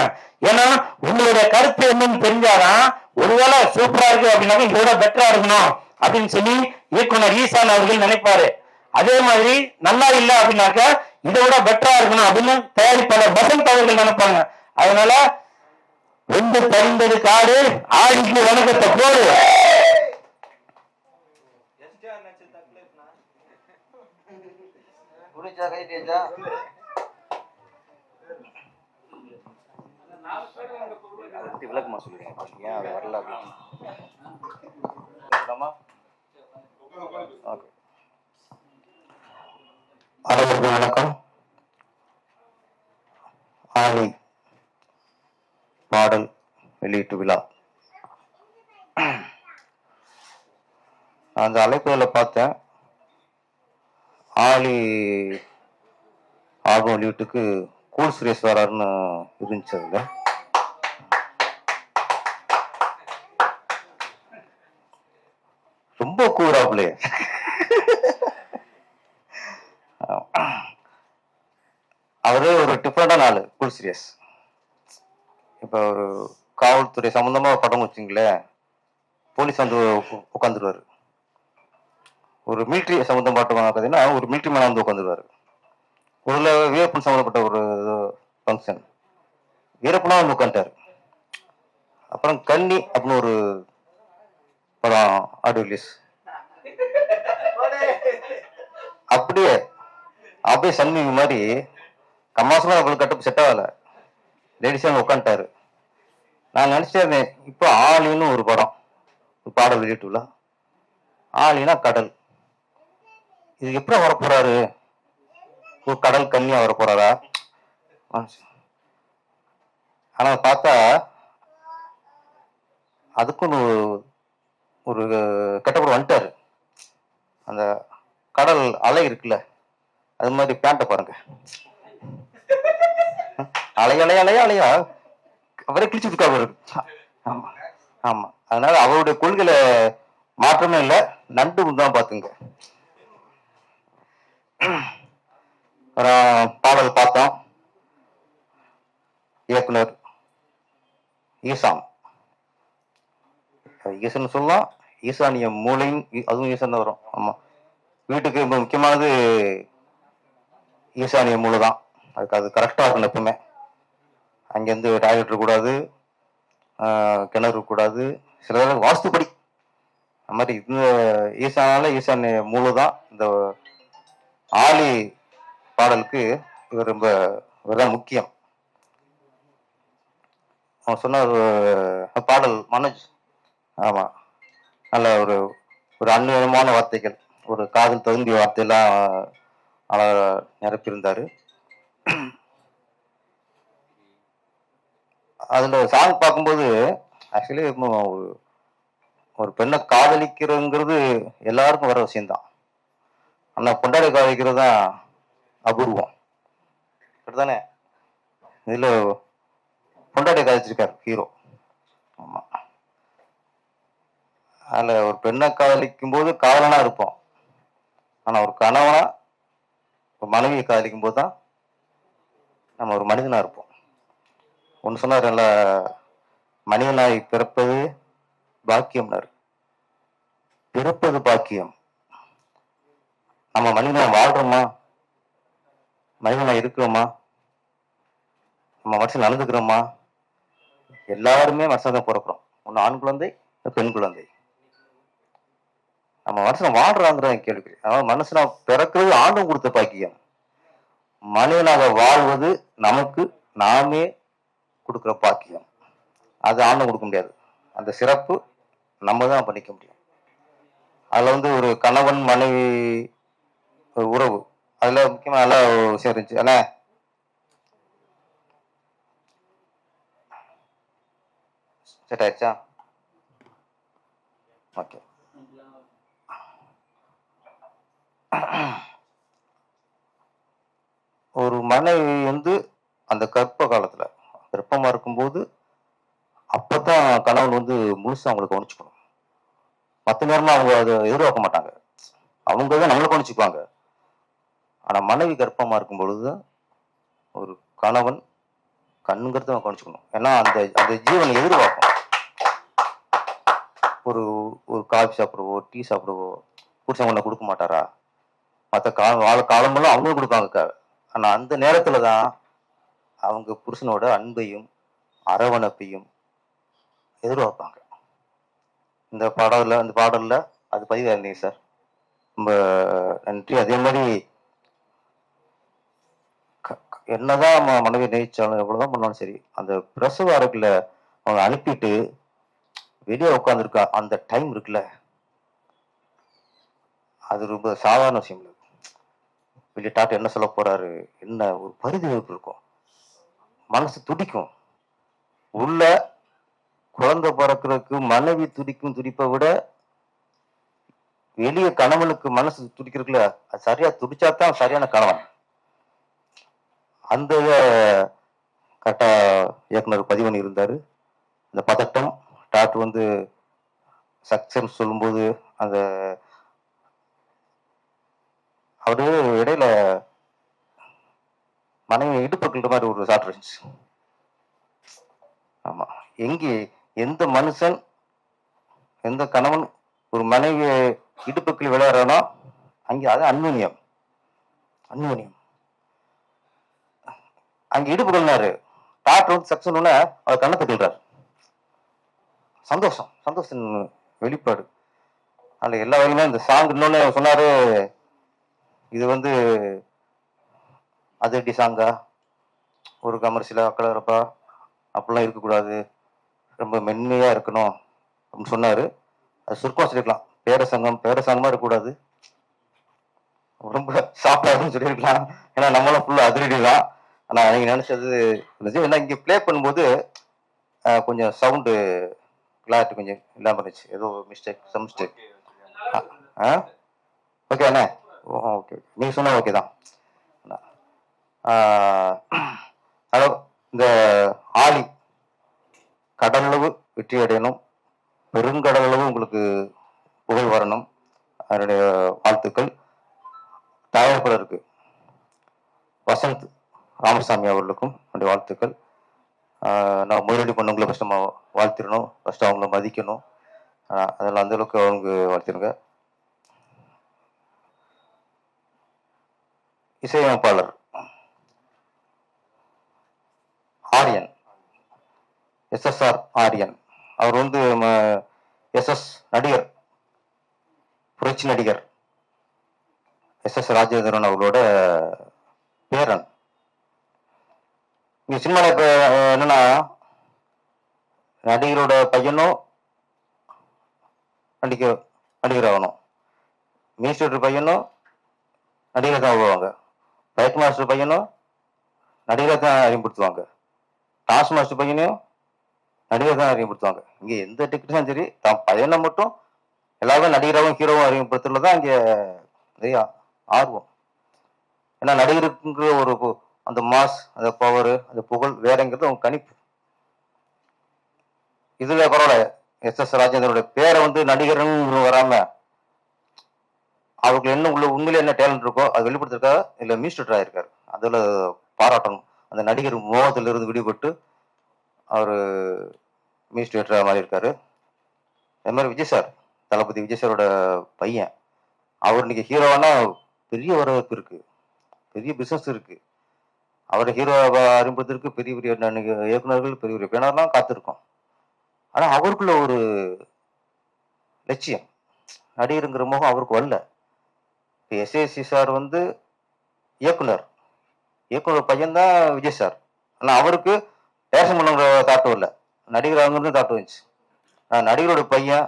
ஏன்னா உங்களுடைய கருத்து என்னன்னு தெரிஞ்சாதான் ஒருவேளை சூப்பரா இருக்கு அப்படின்னாக்க இதோட பெட்டரா இருக்கணும் அப்படின்னு சொல்லி இயக்குனர் ஈசான் அவர்கள் நினைப்பாரு. அதே மாதிரி நல்லா இல்ல அப்படின்னாக்க இதை விட பெட்டரா இருக்கணும் அப்படின்னு தயாரிப்பாளர் வசந்த் அவர்கள் நினைப்பாங்க. அதனால வெந்து தரிந்தது காடு, ஆடிக்கு வணக்கத்தை போடு. விளக்கமா சொல்லுங்க, ஏன் அது வரல அப்படின்னு. அனைவருக்கும் வணக்கம். ஆலி பாடல் வெளியீட்டு விழா அந்த அழைப்புகளை பார்த்தேன். ஆலி ஆல்பம் வெளியீட்டுக்கு கூல் சுரேஷ் வராருன்னு இருந்துச்சு. அதுல ரொம்ப கூறாப்லே. அவரே ஒரு டிஃப்ரெண்டான ஆளு கூல் சீரியஸ். இப்போ ஒரு காவல்துறை சம்பந்தமா படம் வச்சுங்களேன், போலீஸ் வந்து உட்காந்துருவாரு. ஒரு மிலிட்ரி சம்பந்தம் பாட்டு பார்த்தீங்கன்னா ஒரு மிலிட்ரி மேன வந்து உட்காந்துருவாரு. ஒரு வீரப்பன் சம்பந்தப்பட்ட ஒரு ஃபங்க்ஷன் வீரப்பனா வந்து உட்காந்துட்டாரு. அப்புறம் கன்னி அப்படின்னு ஒரு படம் ஆடியோ ரிலீஸ், அப்படியே அப்படியே சன்மி மாதிரி கம்மாசமா அவங்களுக்கு கட்டப்பு செட் ஆகல, லேடிஸா உட்காந்துட்டாரு. நான் நினைச்சேன் இப்போ ஆலின்னு ஒரு படம் பாடல் வெளியிட்டுல, ஆலினா கடல், இது எப்படி வரப்போறாரு, ஒரு கடல் கன்னியா வரப்போறாரா. ஆனா பார்த்தா அதுக்கும் ஒரு கெட்டப்பட வந்துட்டாரு. அந்த கடல் அலை இருக்குல்ல, அது மாதிரி பேண்ட்டை பாருங்க, அலையா அலையா அவரே கிழிச்சு விட்டுருக்காரு. ஆமா ஆமா, அதனால அவருடைய கொள்கையில மாற்றமே இல்லை, நண்டு தான் பாத்துங்க. பாடல் பார்த்தோம். இயக்குனர் ஈசான், ஈசன் சொல்லலாம், ஈசானிய மூளையும் அதுவும் ஈசன் தான் வரும். ஆமா, வீட்டுக்கு ரொம்ப முக்கியமானது ஈசானிய மூளை தான். அதுக்கு அது கரெக்டா இருக்கணும் எப்பவுமே. அங்கேருந்து டாய்லெட் இருக்கக்கூடாது, கிணறு இருக்கக்கூடாது, சில வாஸ்துப்படி அந்த மாதிரி. இந்த ஈசானால ஈசானிய மூளை தான். இந்த ஆலி பாடலுக்கு இவர் ரொம்ப இவர்தான் முக்கியம். அவன் சொன்ன பாடல் மனோஜ், ஆமா, நல்ல ஒரு ஒரு அந்நியமான வார்த்தைகள், ஒரு காதல் தகுந்திய வார்த்தையெல்லாம் நிரப்பியிருந்தாரு. அதுல சாங் பார்க்கும்போது ஆக்சுவலி ஒரு பெண்ணை காதலிக்கிறதுங்கிறது எல்லாருக்கும் வர விஷயம்தான். ஆனா பொண்டாடி காதலிக்கிறது தான் அபூர்வம், தானே. இதுல பொண்டாடி காதலிச்சிருக்காரு ஹீரோ. ஆமா, அதுல ஒரு பெண்ணை காதலிக்கும் போது காதலனா இருப்போம். ஆனா ஒரு கணவனா ஒரு மனைவியை காதலிக்கும் போது தான் நம்ம ஒரு மனிதனா இருப்போம். ஒன்று சொன்னார், நல்ல மனிதனாய் பிறப்பது பாக்கியம்னாரு. பிறப்பது பாக்கியம். நம்ம மனிதனா வாழ்றோமா, மனிதனா இருக்கிறோமா, நம்ம மனுஷன் நடந்துக்கிறோமா? எல்லாருமே மனுஷன் தான் பிறக்கிறோம். ஒன்று ஆண் குழந்தை, பெண் குழந்தை. நம்ம மனுஷன் வாழ்றாங்கிற கேள்வி. அதாவது மனுஷனா பிறக்கிறது ஆண்டும் கொடுத்த பாக்கியம். மனிதனாக வாழ்வது நமக்கு நாமே கொடுக்குற பாக்கியம். அது ஆண்டும் கொடுக்க முடியாது. அந்த சிறப்பு நம்ம தான் பண்ணிக்க முடியும். அதுல ஒரு கணவன் மனைவி உறவு, அதுல முக்கியமா நல்ல விஷயம் இருந்துச்சு. ஆனா செட் ஆயிடுச்சா? ஓகே. ஒரு மனைவி அந்த கர்ப்ப காலத்துல கர்ப்பமா இருக்கும்போது அப்பதான் கணவன் முழுசா அவங்களை கவனிச்சுக்கணும். மற்ற நேரமா அவங்க அதை எதிர்பார்க்க மாட்டாங்க, அவங்க தான் நம்மளை கவனிச்சுக்குவாங்க. ஆனா மனைவி கர்ப்பமா இருக்கும் பொழுது ஒரு கணவன் கண்ணுங்கிறத நம்ம கவனிச்சுக்கணும். ஏன்னா அந்த அந்த ஜீவன் எதிர்பார்க்கும். ஒரு ஒரு காஃபி சாப்பிடுவோ, டீ சாப்பிடுவோ, புருஷன் கொண்டு கொடுக்க மாட்டாரா? மற்ற காலமெல்லாம் அவங்களும் கொடுப்பாங்க. ஆனா அந்த நேரத்துல தான் அவங்க புருஷனோட அன்பையும் அரவணைப்பையும் எதிர்பார்ப்பாங்க. இந்த பாடல்ல அது பதிவாக இருந்தீங்க சார். ரொம்ப நன்றி. அதே மாதிரி என்னதான் மனைவி நேசிச்சாலும் எவ்வளவுதான் பண்ணாலும் சரி, அந்த பிரசவ அறைக்குள்ள அவங்க அனுப்பிட்டு வெளியே உட்காந்துருக்கா அந்த டைம் இருக்குல்ல, அது ரொம்ப சாதாரண விஷயம் இல்லை. வெளியே டாக்டர் என்ன சொல்ல போறாரு, என்ன ஒரு பரிதவிப்பு இருக்கும், மனசு துடிக்கும். உள்ள குழந்தை பிறக்கிறதுக்கு மனைவி துடிக்கும் துடிப்பை விட வெளிய கணவனுக்கு மனசு துடிக்கிறதுக்குல அது சரியா துடிச்சாதான் சரியான கணவன். அந்த கரெக்டா இயக்குனர் பதிவு பண்ணி இருந்தாரு. அந்த பதட்டம் டாக்டர் வந்து சக்சஸ் சொல்லும்போது அந்த அவரு இடையில மனைவி இடுப்புக்கிற மாதிரி ஒரு ஷாட் இருந்துச்சு. ஆமா, எங்கே எந்த மனுஷன் எந்த கணவன் ஒரு மனைவி இடுப்புக்கில் விளையாடுறானோ அங்கே அது அன்னுனியம். அங்க இடுப்புகள்னாரு டாக்டர் வந்து சக்சஸ் அவர் கண்ணத்தை கிள்றாரு. சந்தோஷம் வெளிப்பாடு. அதுல எல்லா வகையுமே இந்த சாங் இன்னொன்னு சொன்னாரு, இது வந்து அதிரடி சாங்கா, ஒரு கமர்ஷியலா கலரப்பா அப்படிலாம் இருக்கக்கூடாது, ரொம்ப மென்மையா இருக்கணும் அப்படின்னு சொன்னாரு. அது சுருக்கம் சொல்லிருக்கலாம், பேரசங்கமா இருக்கக்கூடாது, ரொம்ப சாப்பிடாதுன்னு சொல்லியிருக்கலாம். ஏன்னா நம்மளும் ஃபுல்லா அதிரடி தான். ஆனா நீங்க நினைச்சது ஏன்னா இங்க பிளே பண்ணும்போது கொஞ்சம் சவுண்டு கிளாரிட்டி கொஞ்சம் இல்லாம இருந்துச்சு. ஏதோ மிஸ்டேக். ஓகே அண்ணே, ஓகே நீங்க சொன்னா ஓகே தான். ஹலோ, இந்த ஆலி கடலளவு வெற்றி அடையணும், பெருங்கடலளவு உங்களுக்கு புகழ் வரணும், அதனுடைய வாழ்த்துக்கள். தயாரிப்பாளருக்கு வசந்த் ராமசாமி அவர்களுக்கும் என்னுடைய வாழ்த்துக்கள். நான் முதலீடு பண்ணவங்களை ஃபஸ்ட் நம்ம வாழ்த்திடணும், ஃபஸ்ட்டு அவங்கள மதிக்கணும். அதில் அந்தளவுக்கு அவங்க வாழ்த்திருங்க. இசையமைப்பாளர் ஆரியன், SSR ஆரியன், அவர் வந்து SS நடிகர், புரட்சி நடிகர் SS ராஜேந்திரன் அவர்களோட பேரன். இங்க சினிமாவில் இப்போ என்னன்னா, நடிகரோட பையனும் நடிகர் ஆகணும், மினிஸ்டர் பையனும் நடிகர் தான் வருவாங்க, பைக் மாஸ்டர் பையனும் நடிகரை தான் அறிமுகப்படுத்துவாங்க, டான்ஸ் மாஸ்டர் பையனையும் நடிகர் தான் அறிமுகப்படுத்துவாங்க. இங்கே எந்த டிக்கெட்டும் சரி, தான் பையனை மட்டும் எல்லாரும் நடிகராகவும் ஹீரோவும் அறிமுகப்படுத்துறதுல தான் இங்கே நிறைய ஆர்வம். ஏன்னா நடிகருக்குங்கிற ஒரு அந்த மாஸ், அந்த பவர், அந்த புகழ் வேறங்கிறது அவங்க கணிப்பு. இதுல பரவாயில்ல, SS ராஜேந்திரோட பேரை வந்து நடிகர்னு வராம அவருக்கு என்ன உண்மையில என்ன டேலண்ட் இருக்கோ அது வெளிப்படுத்திருக்காரு. இல்ல மியூசிக் ஆயிருக்காரு, அதுல பாராட்டணும். அந்த நடிகர் மோகத்துல இருந்து விடுபட்டு அவரு மியூசிக் டேரக்டரா மாறி இருக்காரு. அதே மாதிரி விஜய் சார், தளபதி விஜய் சாரோட பையன், அவர் இன்னைக்கு ஹீரோவானா பெரிய வரவேற்பு இருக்கு, பெரிய பிசினஸ் இருக்கு. அவரை ஹீரோ அறிமுகத்திற்கு பெரிய பெரிய இயக்குநர்கள், பெரிய பெரிய பேனர்லாம் காத்திருக்கோம். ஆனா அவருக்குள்ள ஒரு லட்சியம், நடிகருங்கிற முகம் அவருக்கு வரல. இப்போ SAC சார் வந்து இயக்குனர் பையன் தான் விஜய் சார். ஆனா அவருக்கு டேரக்ஷன் பண்ணுங்கிற தாட்டம் இல்லை, நடிகர் ஆகுங்கிறது தாட்டம் வந்துச்சு. நடிகரோட பையன்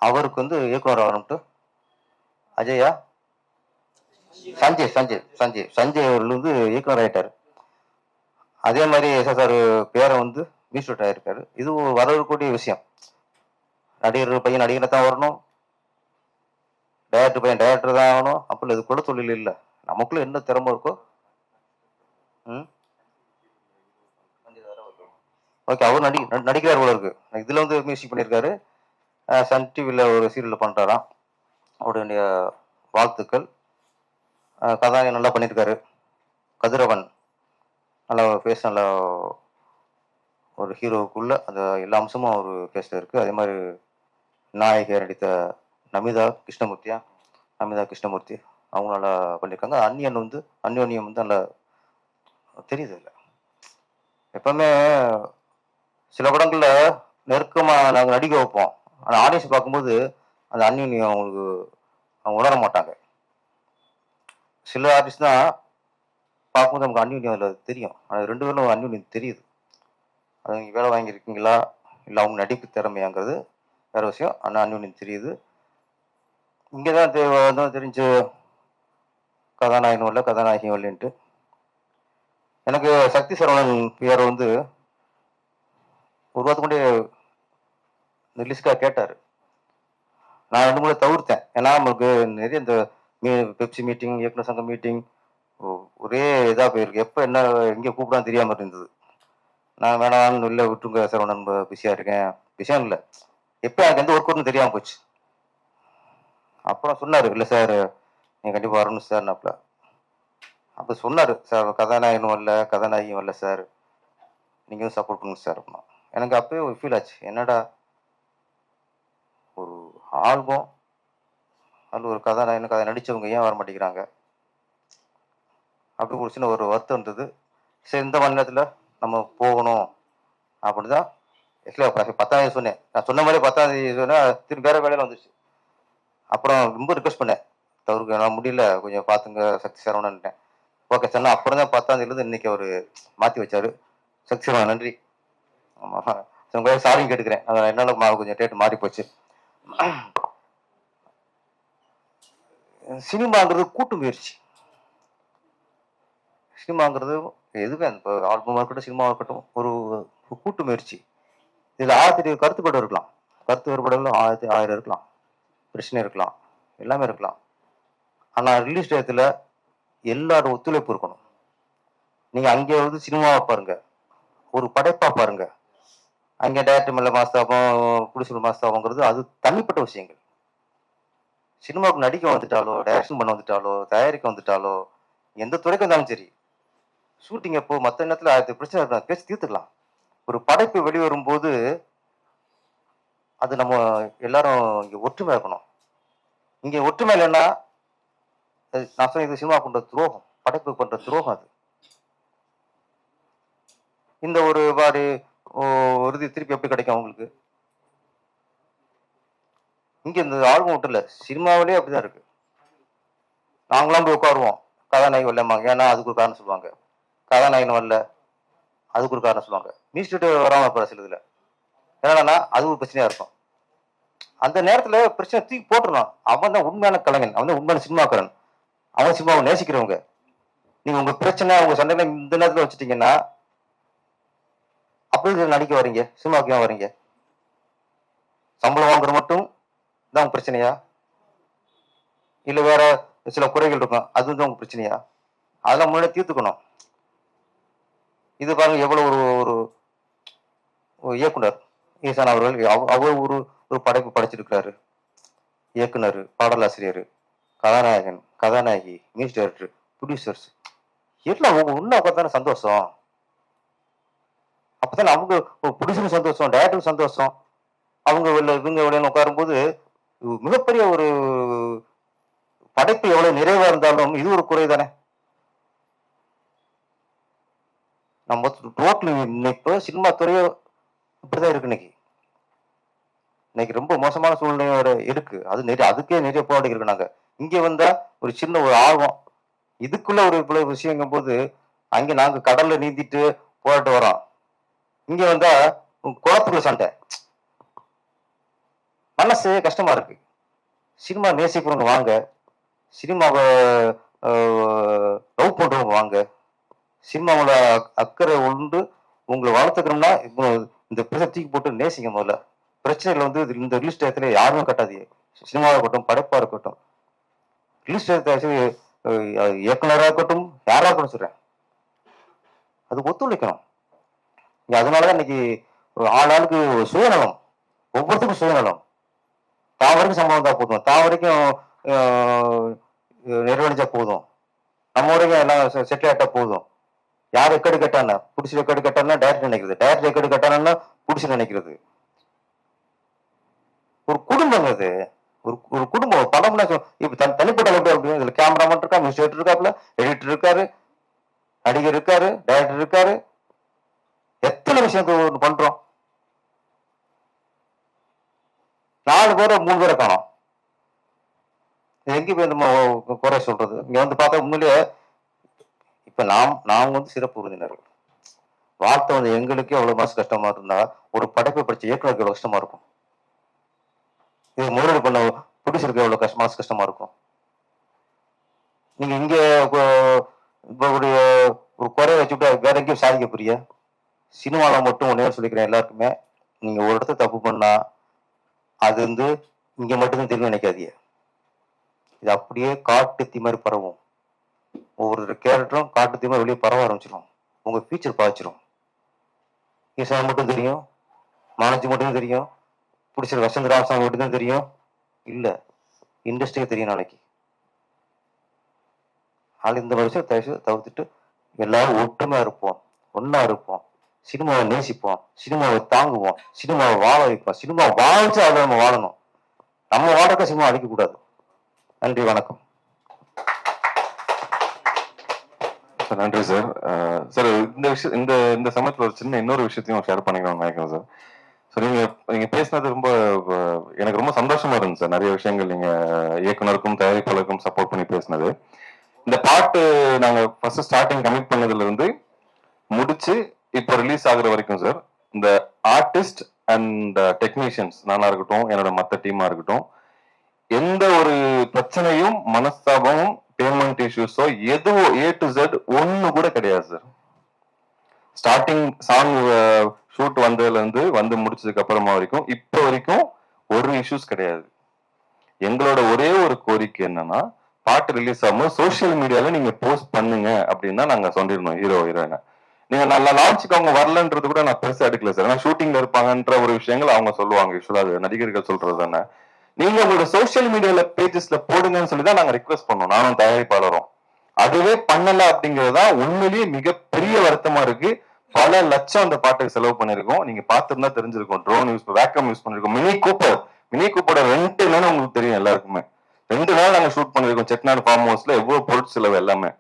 அவருக்கு வந்து இயக்குனர் ஆகணும்ட்டு அஜயா சஞ்சய் அவர்கள் வந்து இயக்குனர் ஆயிட்டாரு. அதே மாதிரி SSR பேரை வந்து மியூசிக் ஆயிருக்காரு. இது வரக்கூடிய விஷயம். நடிகர் பையன் நடிகரை தான் வரணும், டைரக்டர் பையன் டைரக்டர் தான் ஆகணும், அப்படி இது கூட தொழில் இல்லை. நமக்குள்ள என்ன திறமை இருக்கோ. ஓகே, அவர் நடிக்கிறார் போல இருக்கு. இதுல வந்து மியூசிக் பண்ணியிருக்காரு, சன் டிவியில் ஒரு சீரியலில் பண்ணிட்டாராம். அவருடைய வாழ்த்துக்கள். கதாநாயகன் நல்லா பண்ணியிருக்காரு, கதிரவன் நல்லா ஃபேஸ் நல்லா ஒரு ஹீரோவுக்குள்ள அந்த எல்லா அம்சமும் ஒரு ஃபேஸில் இருக்குது. அதே மாதிரி நாயகியாக நடித்த நமிதா கிருஷ்ணமூர்த்தி அவங்க நல்லா பண்ணியிருக்காங்க. அந்யோன்யம் வந்து நல்லா தெரியுது இல்லை. எப்பவுமே சில படங்களில் நெருக்கமாக நாங்கள் நடிக்க வைப்போம், ஆனால் ஆடியன்ஸ் பார்க்கும்போது அந்த அந்யோன்யம் அவங்களுக்கு அவங்க உணர மாட்டாங்க. சில ஆர்டிஸ்ட் தான் பார்க்கும்போது நமக்கு அந்யோன்யம் அதில் தெரியும். அது 2 பேரும் அந்யோன்யம் தெரியுது. அது நீங்கள் வேலை வாங்கியிருக்கீங்களா இல்லை அவங்க நடிப்பு திறமையாங்கிறது வேற விஷயம். ஆனால் அந்யோன்யம் தெரியுது. இங்கே தான் தெரிஞ்சு கதாநாயகனும் இல்லை கதாநாயகியும் இல்லைன்ட்டு. எனக்கு சக்தி சரவணன் பேர் வந்து ஒரு வாரத்துக்கு முன்னாடி இந்த லிஸ்டாக கேட்டார். நான் 2 முறை தவிர்த்தேன். ஏன்னா நமக்கு நிறைய இந்த பெப்சி மீட்டிங், இயக்குனர் சங்க மீட்டிங் ஒரே இதாக போயிருக்கு. எப்போ என்ன எங்கே கூப்பிடான்னு தெரியாமல் இருந்தது. நான் வேணாம்னு இல்லை விட்டுருங்க சரவணன், பிஸியாக இருக்கேன். விஷயம் இல்லை, எப்போ எனக்கு எந்த ஒர்க் அவுட்னு தெரியாமல் போச்சு. அப்புறம் சொன்னார், இல்லை சார் நீங்கள் கண்டிப்பாக வரணும் சார். நாப்பில் அப்போ சொன்னார், சார் கதாநாயகனும் இல்லை கதாநாயகியும் இல்லை சார், நீங்களும் சப்போர்ட் பண்ணுங்க சார் அப்படின்னா. எனக்கு அப்போயே ஒரு ஃபீல் ஆச்சு, என்னடா ஒரு ஆல்பம் அதில் ஒரு கதாநாயகனுக்கு அதை நடித்தவங்க ஏன் வர மாட்டேங்கிறாங்க அப்படி ஒரு சின்ன ஒரு வருத்தம் இருந்தது. சரி இந்த மணி நேரத்தில் நம்ம போகணும் அப்படின்னு தான் ஆக்சுவலாக 10ஆம் தேதி சொன்னேன். நான் சொன்ன மாதிரி 10ஆம் தேதி சொன்னால் திரும்பி வேறு வேலையில் வந்துச்சு. அப்புறம் ரொம்ப ரிக்வெஸ்ட் பண்ணேன், தவறுக்கு நான் முடியல கொஞ்சம் பார்த்துங்க சக்தி சரவணன்ட்டேன். Okay sir. அப்புறம் தான் 10ஆம் தேதியிலேருந்து இன்னைக்கு அவர் மாற்றி வச்சார். சக்தி சரவணன் நன்றி. ஆமாம், உங்களால் சாரியும் கேட்டுக்கிறேன். அதை என்னால் கொஞ்சம் டேட்டு மாறி போச்சு. சினிமாங்கிறது கூட்டு முயற்சி. சினிமாங்கிறது எதுவுமே இப்போ ஆல்பமாக இருக்கட்டும் சினிமாவாக இருக்கட்டும் ஒரு கூட்டு முயற்சி. இதில் 1000 கருத்துப்படம் இருக்கலாம், கருத்து வேறுபாடுகள் 1000 இருக்கலாம், பிரச்சனை இருக்கலாம், எல்லாமே இருக்கலாம். ஆனால் ரிலீஸ் டயத்தில் எல்லாரும் ஒத்துழைப்பு இருக்கணும். நீங்கள் அங்கே வந்து சினிமாவை பாருங்க, ஒரு படைப்பாக பாருங்க. அங்கே டேரக்டர் மேலே மாஸ்தாபம், ப்ரொடியூசர் மாஸ்தாபங்கிறது அது தனிப்பட்ட விஷயங்கள். சினிமாவுக்கு நடிக்க வந்துட்டாலோ, டைரக்ஷன் பண்ண வந்துட்டாலோ, தயாரிக்க வந்துட்டாலோ, எந்த துறைக்கு வந்தாலும் சரி, ஷூட்டிங் அப்போ மற்ற நேரத்தில் 1000 பிரச்சனை பேசி தீர்த்துக்கலாம். ஒரு படைப்பு வெளிவரும்போது அது நம்ம எல்லாரும் இங்கே ஒற்றுமை இருக்கணும். இங்கே ஒற்றுமை இல்லைன்னா நான் சொன்ன இது சினிமா பண்ற துரோகம், படைப்பு பண்ற துரோகம். அது இந்த ஒரு வாடி உறுதி திருப்பி எப்படி கிடைக்கும் அவங்களுக்கு? இங்க இந்த ஆல்பம் மட்டும் இல்ல, சினிமாவிலே அப்படிதான் இருக்கு. நாங்களாம் போய் உட்காருவோம், கதாநாயகி வரலம்பாங்க, ஏன்னா அதுக்கு ஒரு காரணம் சொல்லுவாங்க. கதாநாயகன் வரல, அதுக்கு ஒரு காரணம் சொல்லுவாங்க. மியூசிக் வராம இருப்பாரு சில இதுல, என்னன்னா அது ஒரு பிரச்சனையா இருக்கும். அந்த நேரத்துல பிரச்சனை தூக்கி போட்டுருணும். அவன் தான் உண்மையான கலைஞன், அவன் தான் உண்மையான சினிமாக்காரன், அவன் சினிமாவை நேசிக்கிறவங்க. நீங்க உங்க பிரச்சனை உங்க சண்டையில இந்த நேரத்துல வச்சுட்டீங்கன்னா அப்படி நடிக்க வரீங்க, சினிமாவுக்கு ஏன் வரீங்க? சம்பளம் வாங்குற மட்டும் தான் உங்க பிரச்சனையா? இல்ல வேற சில குறைகள் இருக்கும், அதுதான் உங்க பிரச்சனையா? அதெல்லாம் முன்னாடி தீர்த்துக்கணும். இது பாருங்க, எவ்வளவு ஒரு ஒரு இயக்குனர் ஈசான் அவர்கள் அவர் ஒரு படைப்பு படைச்சிருக்கிறாரு. இயக்குனர், பாடலாசிரியர், கதாநாயகன், கதாநாயகி, மியூசிக் டைரக்டர், ப்ரொடியூசர்ஸ் எல்லாம் உள்ள உட்காந்தானே சந்தோஷம். அப்பதானே அவங்க ப்ரொடியூசரும் சந்தோஷம், டைரக்டரும் சந்தோஷம். அவங்க இவங்க உட்காரும்போது மிகப்பெரிய ஒரு படைப்பு எவ்வளவு நிறைவா இருந்தாலும் இது ஒரு குறை தானே. நம்ம டோட்டல் இப்போ சினிமா துறையோ இப்படிதான் இருக்கு. இன்னைக்கு ரொம்ப மோசமான சூழ்நிலை இருக்கு. அது நிறைய, அதுக்கே நிறைய போராடி இருக்கு. நாங்க இங்க வந்தா ஒரு சின்ன ஒரு ஆர்வம், இதுக்குள்ள ஒரு இவ்வளவு விஷயங்கும் போது அங்க நாங்க கடல்ல நீந்திட்டு போராட்டு வரோம். இங்க வந்தா குளத்துக்குள்ள சண்டை, மனசு கஷ்டமா இருக்கு. சினிமா நேசிக்கிறவங்க வாங்க, சினிமாவை லவ் பண்றவங்க வாங்க, சினிமாவோட அக்கறை உண்டு உங்களை வளர்த்துக்கணும்னா இப்போ இந்த பிரச்சனை தூக்கி போட்டு நேசிங்க. முதல்ல பிரச்சனைகள் வந்து இந்த ரிலீஸ் டயத்துல யாருமே கட்டாதீங்க. சினிமாவாக இருக்கட்டும், படைப்பா இருக்கட்டும், ரிலீஸ் டயத்தை இயக்குனராக இருக்கட்டும், யாராக இருக்கட்டும் சொல்றேன், அது ஒத்துழைக்கணும். அதனாலதான் இன்னைக்கு ஆளாளுக்கு சுயநலம், ஒவ்வொருத்தருக்கும் சுயநலம். தான் வரைக்கும் சம்பளம் தான் போதும், தான் வரைக்கும் நிறைவடைஞ்சா போதும். நம்ம வரைக்கும் எல்லாம் செட்டில் ஆகிட்டா போதும். யார் எக்கடு கட்டானா புடிச்சு எக்கடு கட்டானா டேரக்டர் நினைக்கிறது, டேரக்டர் எக்கடு கட்டானா புடிச்சு நினைக்கிறது. ஒரு குடும்பம் அது. ஒரு குடும்பம் படம்னா இப்ப தனிப்பட்ட அளவுக்கு அப்படி இதுல கேமராமேன் இருக்கா, மியூசிக் இருக்காப்புல, எடிட்டர் இருக்காரு, நடிகர் இருக்காரு, டைரக்டர் இருக்காரு. எத்தனை விஷயம் பண்றோம். 4 பேரை 3 பேரை காணோம். எங்க போய் நம்ம குறை சொல்றது? இங்க வந்து பார்த்தா உண்மையிலேயே இப்ப நாங்க வந்து சிறப்பு விருந்தினர்கள். வார்த்தை வந்து எங்களுக்கே எவ்வளவு மனசு கஷ்டமா இருந்தா ஒரு படைப்பை படிச்ச இயக்குனருக்கு எவ்வளவு கஷ்டமா இருக்கும். இது முதலீடு பண்ண ப்ரொடியூசருக்கு எவ்வளவு மனசு கஷ்டமா இருக்கும். நீங்க இங்க ஒரு குறைய வச்சுட்டு வேற எங்கேயும் சாதிக்க புரிய சினிமால மட்டும் ஒன்னே சொல்லிக்கிறேன் எல்லாருக்குமே, நீங்க ஒரு இடத்த தப்பு பண்ணா அது வந்து இங்க மட்டும்தான் தெரியும் நினைக்காதீங்க. இது அப்படியே காட்டு தீ மாதிரி பரவும். ஒவ்வொரு கேரக்டரும் காட்டு தீ மாதிரி வெளியே பரவ ஆரம்பிச்சிடும். உங்க ஃபியூச்சர் பாதிச்சிடும். ஈசான் மட்டும் தெரியும், மானஜி மட்டும் தெரியும், பிடிச்ச வசந்த் ராமசாமி மட்டும் தான் தெரியும். இல்ல, இண்டஸ்ட்ரிக்கு தெரியும் நாளைக்கு. இந்த வருஷம் தவிர்த்துட்டு எல்லாரும் ஒற்றுமையா இருப்போம், ஒன்னா இருப்போம், சினிமாவை நேசிப்போம், சினிமாவை தாங்குவோம், சினிமாவை வாழ வைப்போம். சினிமா வாழ்ச்சு அதை நம்ம வாழணும். நம்ம வாழக்க சினிமா அழிக்க கூடாது. நன்றி, வணக்கம். சார் நன்றி சார். சார் இந்த விஷயம் இந்த சமயத்தில் ஒரு சின்ன இன்னொரு விஷயத்தையும் ஷேர் பண்ணிக்கணும்னு நினைக்கிறேன் சார். ஸோ நீங்க பேசினது ரொம்ப எனக்கு ரொம்ப சந்தோஷமா இருந்துச்சு சார். நிறைய விஷயங்கள் நீங்க இயக்குனருக்கும் தயாரிப்பாளருக்கும் சப்போர்ட் பண்ணி பேசினது. இந்த பாட்டு நாங்க ஃபர்ஸ்ட் ஸ்டார்டிங் கமிட் பண்ணதுல இருந்து முடிச்சு இப்போ ரிலீஸ் ஆகுற வரைக்கும் சார், இந்த ஆர்டிஸ்ட் அண்ட் டெக்னீஷியன்ஸ் நானா இருக்கட்டும், என்னோட மற்ற டீமா இருக்கட்டும், எந்த ஒரு பிரச்சனையும் மனஸ்தாபமும் பேமெண்ட் இஷ்யூஸோ எதுவோ A to Z ஒண்ணு கூட கிடையாது சார். ஸ்டார்டிங் சாங் ஷூட் வந்ததுல இருந்து வந்து முடிச்சதுக்கு அப்புறமா வரைக்கும் இப்போ வரைக்கும் ஒரு இஷ்யூஸ் கிடையாது. எங்களோட ஒரே ஒரு கோரிக்கை என்னன்னா, பாட்டு ரிலீஸ் ஆகும்போது சோசியல் மீடியால நீங்க போஸ்ட் பண்ணுங்க அப்படின்னு தான் நாங்க சொல்லிருந்தோம் ஹீரோயினை. நீங்க நல்லா லான்ச்சுக்கு அவங்க வரலன்றது கூட நான் பெருசா எடுக்கல சார். ஏன்னா ஷூட்டிங்ல இருப்பாங்கன்ற ஒரு விஷயங்கள் அவங்க சொல்லுவாங்க. யூஸ்வலா அது நடிகர்கள் சொல்றது தானே. நீங்க உங்களோட சோசியல் மீடியால பேஜஸ்ல போடுங்கன்னு சொல்லி தான் நாங்க ரிக்வெஸ்ட் பண்ணோம், நானும் தயாரிப்பாளரும். அதுவே பண்ணல அப்படிங்கிறது தான் உண்மையிலேயே மிகப்பெரிய வருத்தமா இருக்கு. பல லட்சம் அந்த பாட்டுக்கு செலவு பண்ணிருக்கோம். நீங்க பாத்துருந்தா தெரிஞ்சிருக்கும். ட்ரோன் யூஸ் வேக்கம் யூஸ் பண்ணிருக்கோம். மினி கூப்பரோட 2 நாள் உங்களுக்கு தெரியும் எல்லாருக்குமே. 2 நாள் நாங்க ஷூட் பண்ணிருக்கோம். செட்நாடு ஃபார்ம் ஹவுஸ்ல எவ்வளவு பொருட் செலவு எல்லாமே.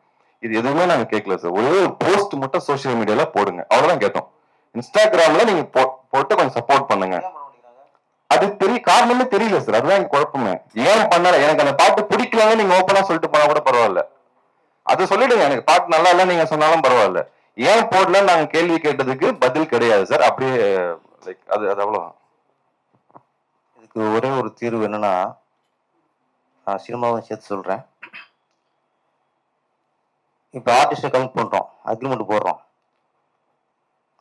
இது எதுவுமே நாங்க கேட்கல சார். ஒரே ஒரு போஸ்ட் மட்டும் சோசியல் மீடியால போடுங்க, அவ்வளவுதான் கேட்டோம். இன்ஸ்டாகிராம்ல நீங்க போட்டு கொஞ்சம் சப்போர்ட் பண்ணுங்க. அது காரணமே தெரியல சார். அதுதான் எனக்கு குழப்பமே. ஏன் பண்ணல? எனக்கு அந்த பாட்டு பிடிக்கலன்னு நீங்க ஓப்பனா சொல்லிட்டு போனா கூட பரவாயில்ல. அதை சொல்லிடுங்க. எனக்கு பாட்டு நல்லா இல்ல நீங்க சொன்னாலும் பரவாயில்ல. ஏன் போடல நாங்க கேள்வி கேட்டதுக்கு பதில் கிடையாது சார். அப்படியே லைக் அது அவ்வளவுதான். இதுக்கு ஒரே ஒரு தீர்வு என்னன்னா, நான் சினிமாவும் சேர்த்து சொல்றேன். இப்ப ஆர்டிஸ்ட கமிட் பண்றோம், அக்ரிமெண்ட் போடுறோம்.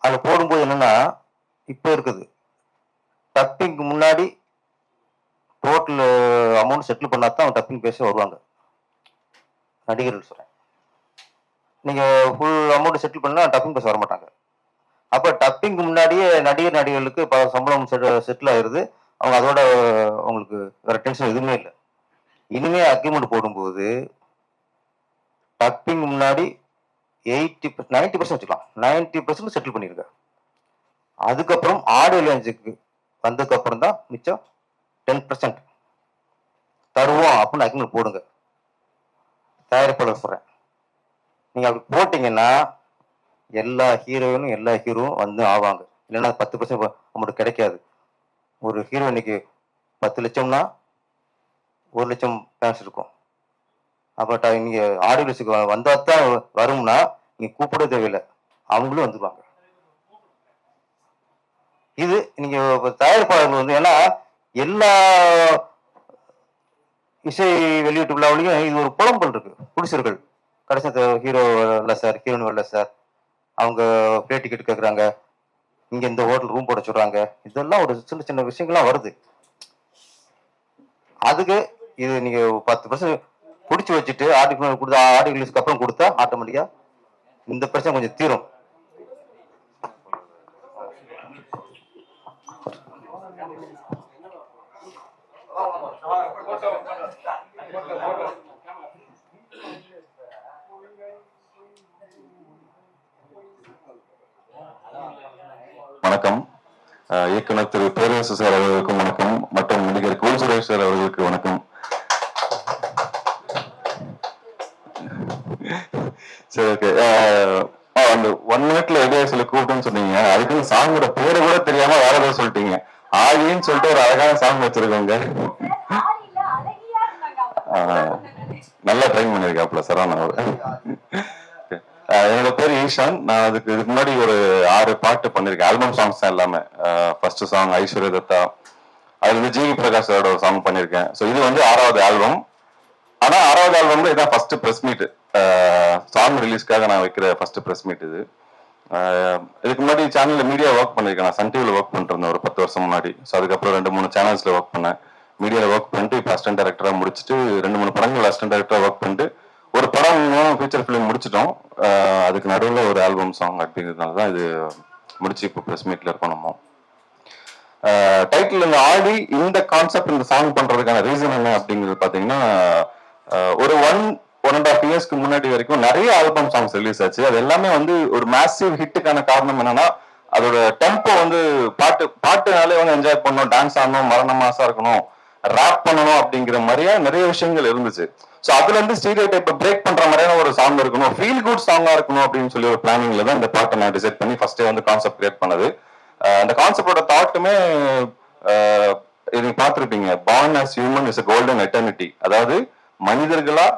அதுல போடும்போது என்னன்னா, இப்ப இருக்குது டப்பிங்க்கு முன்னாடி டோட்டல் அமௌண்ட் செட்டில் பண்ணாதான் அவன் டப்பிங் பேச வருவாங்க. நடிகர்கள் சொல்றேன். நீங்க ஃபுல் அமௌண்ட் செட்டில் பண்ணா டப்பிங் பேச வர மாட்டாங்க. அப்ப டப்பிங்க்கு முன்னாடியே நடிகர்களுக்கு சம்பளம் செட்டில் ஆயிருது. அவங்க அதோட அவங்களுக்கு வேற டென்ஷன் எதுவுமே இல்லை. இனிமே அக்ரிமெண்ட் போடும்போது டப்பிங் முன்னாடி 90% வச்சுக்கலாம், 90% செட்டில் பண்ணிருக்க. அதுக்கப்புறம் ஆடியோ லான்ச்சுக்கு வந்ததுக்கு அப்புறம் தான் மிச்சம் 10% தருவோம் அப்படின்னு அக்ரிமெண்ட் போடுங்க. தயாரிப்பாளர் சொல்றேன். நீங்க அப்படி போட்டீங்கன்னா எல்லா ஹீரோயினும் எல்லா ஹீரோவும் வந்து ஆவாங்க. இல்லைன்னா 10% அமௌண்ட் கிடைக்காது. ஒரு ஹீரோயினுக்கு 10 லட்சம்னா 1 லட்சம் ஃபேன்ஸ் இருக்கும். அப்ப நீங்க ஆடியோ லான்ச்சுக்கு வந்தா தான் வரும்னா நீங்க கூப்பிட தேவையில்லை, அவங்களும் வந்துருவாங்க. இது நீங்க தயாரிப்பாளர்கள் வந்து, ஏன்னா எல்லா இசை வெளியீட்டு விழாவிலையும் இது ஒரு புலம்பல் இருக்கு. புடிச்சர்கள் கடைசி ஹீரோ வரல சார், ஹீரோயின் வரல சார், அவங்க பிளே டிக்கெட் கேட்குறாங்க, இங்க இந்த ஹோட்டல் ரூம் போட சொல்றாங்க. இதெல்லாம் ஒரு சின்ன சின்ன விஷயங்கள்லாம் வருது. அதுக்கு இது நீங்க 10% பிடிச்சி வச்சுட்டு ஆடியோ கொடுத்தா, ஆடியோ ரிலீஸ்க்கு அப்புறம் கொடுத்தா ஆட்டோமேட்டிக்கா இந்த பிரச்சனை கொஞ்சம் தீரும். இயக்குனர் திரு பேரரசு சார் அவர்களுக்கும் வணக்கம், மற்றும் நடிகர் கூல் சுரேஷ் சார் அவர்களுக்கு வணக்கம். சரி, ஓகே. அந்த 1 minute எப்படியா சொல்லி கூப்பிட்டுன்னு சொன்னீங்க, அதுக்குன்னு சாங்கோட பேரை கூட தெரியாம வேற ஏதாவது சொல்லிட்டீங்க. ஆழின்னு சொல்லிட்டு ஒரு அழகான சாங் வச்சிருக்கோங்க. நல்லா ட்ரைன் பண்ணியிருக்காப்ல சரவணன் அவர். என்னோட பேர் ஈஷான். நான் இதுக்கு முன்னாடி ஒரு 6 பாட்டு பண்ணிருக்கேன். ஆல்பம் சாங்ஸ் தான் எல்லாமே. ஃபர்ஸ்ட் சாங் ஐஸ்வர்யா தத்தா, அதுல இருந்து ஜிவி பிரகாஷோட ஒரு சாங் பண்ணிருக்கேன். ஸோ இது வந்து 6வது ஆல்பம். ஆனா 6வது ஆல்பம்ல இதான் ஃபர்ஸ்ட் பிரஸ் மீட். சாங் ரிலீஸ்க்காக நான் வைக்கிற ஃபர்ஸ்ட் பிரஸ் மீட் இது. இதுக்கு முன்னாடி சேனல்ல மீடியா ஒர்க் பண்ணிருக்கேன். நான் சன் டிவில ஒர்க் பண்ணிட்டு இருந்தேன் ஒரு 10 வருஷம் முன்னாடி. ஸோ அதுக்கப்புறம் 2-3 சேனல்ஸ்ல ஒர்க் பண்ணேன். மீடியாவில் ஒர்க் பண்ணிட்டு இப்போ அசிஸ்டன்ட் டைரக்டரா முடிச்சுட்டு 2-3 படங்கள் அசிஸ்டன்ட் டைரக்டரா ஒர்க் பண்ணிட்டு ஒரு படம் ஃபீச்சர் ஃபிலிம் முடிச்சிட்டோம். அதுக்கு நடுவில் ஒரு ஆல்பம் சாங் அப்படிங்கிறதுனால தான் இது முடிச்சு இப்போ ப்ரெஸ் மீட்ல இருக்கோம். நம்ம டைட்டில் இந்த ஆடி இந்த கான்செப்ட் இந்த சாங் பண்றதுக்கான ரீசன் என்ன அப்படிங்கிறது பார்த்தீங்கன்னா, ஒரு 1.5 இயர்ஸ்க்கு முன்னாடி வரைக்கும் நிறைய ஆல்பம் சாங்ஸ் ரிலீஸ் ஆச்சு. அது எல்லாமே வந்து ஒரு மேசிவ் ஹிட்டுக்கான காரணம் என்னன்னா, அதோட டெம்போ வந்து பாட்டுனாலே வந்து என்ஜாய் பண்ணணும், டான்ஸ் ஆடணும், மரண மாசா இருக்கணும், ராப் பண்ணணும் அப்படிங்கிற மாதிரியா நிறைய விஷயங்கள் இருந்துச்சு. ஸோ அதுல இருந்து ஸ்டீரியோ டைப்பை பிரேக் பண்ற மாதிரியான ஒரு சாங் இருக்கணும், ஃபீல் குட் சாங்கா இருக்கணும் அப்படின்னு சொல்லி ஒரு பிளானிங்ல தான் இந்த பாட்டை நான் டிசைட் பண்ணி ஃபர்ஸ்டே வந்து கான்செப்ட் கிரியேட் பண்ணது. அந்த கான்செப்டோட தாட்டுமே நீங்க பார்த்துருப்பீங்க, born as human is a golden eternity. அதாவது மனிதர்களா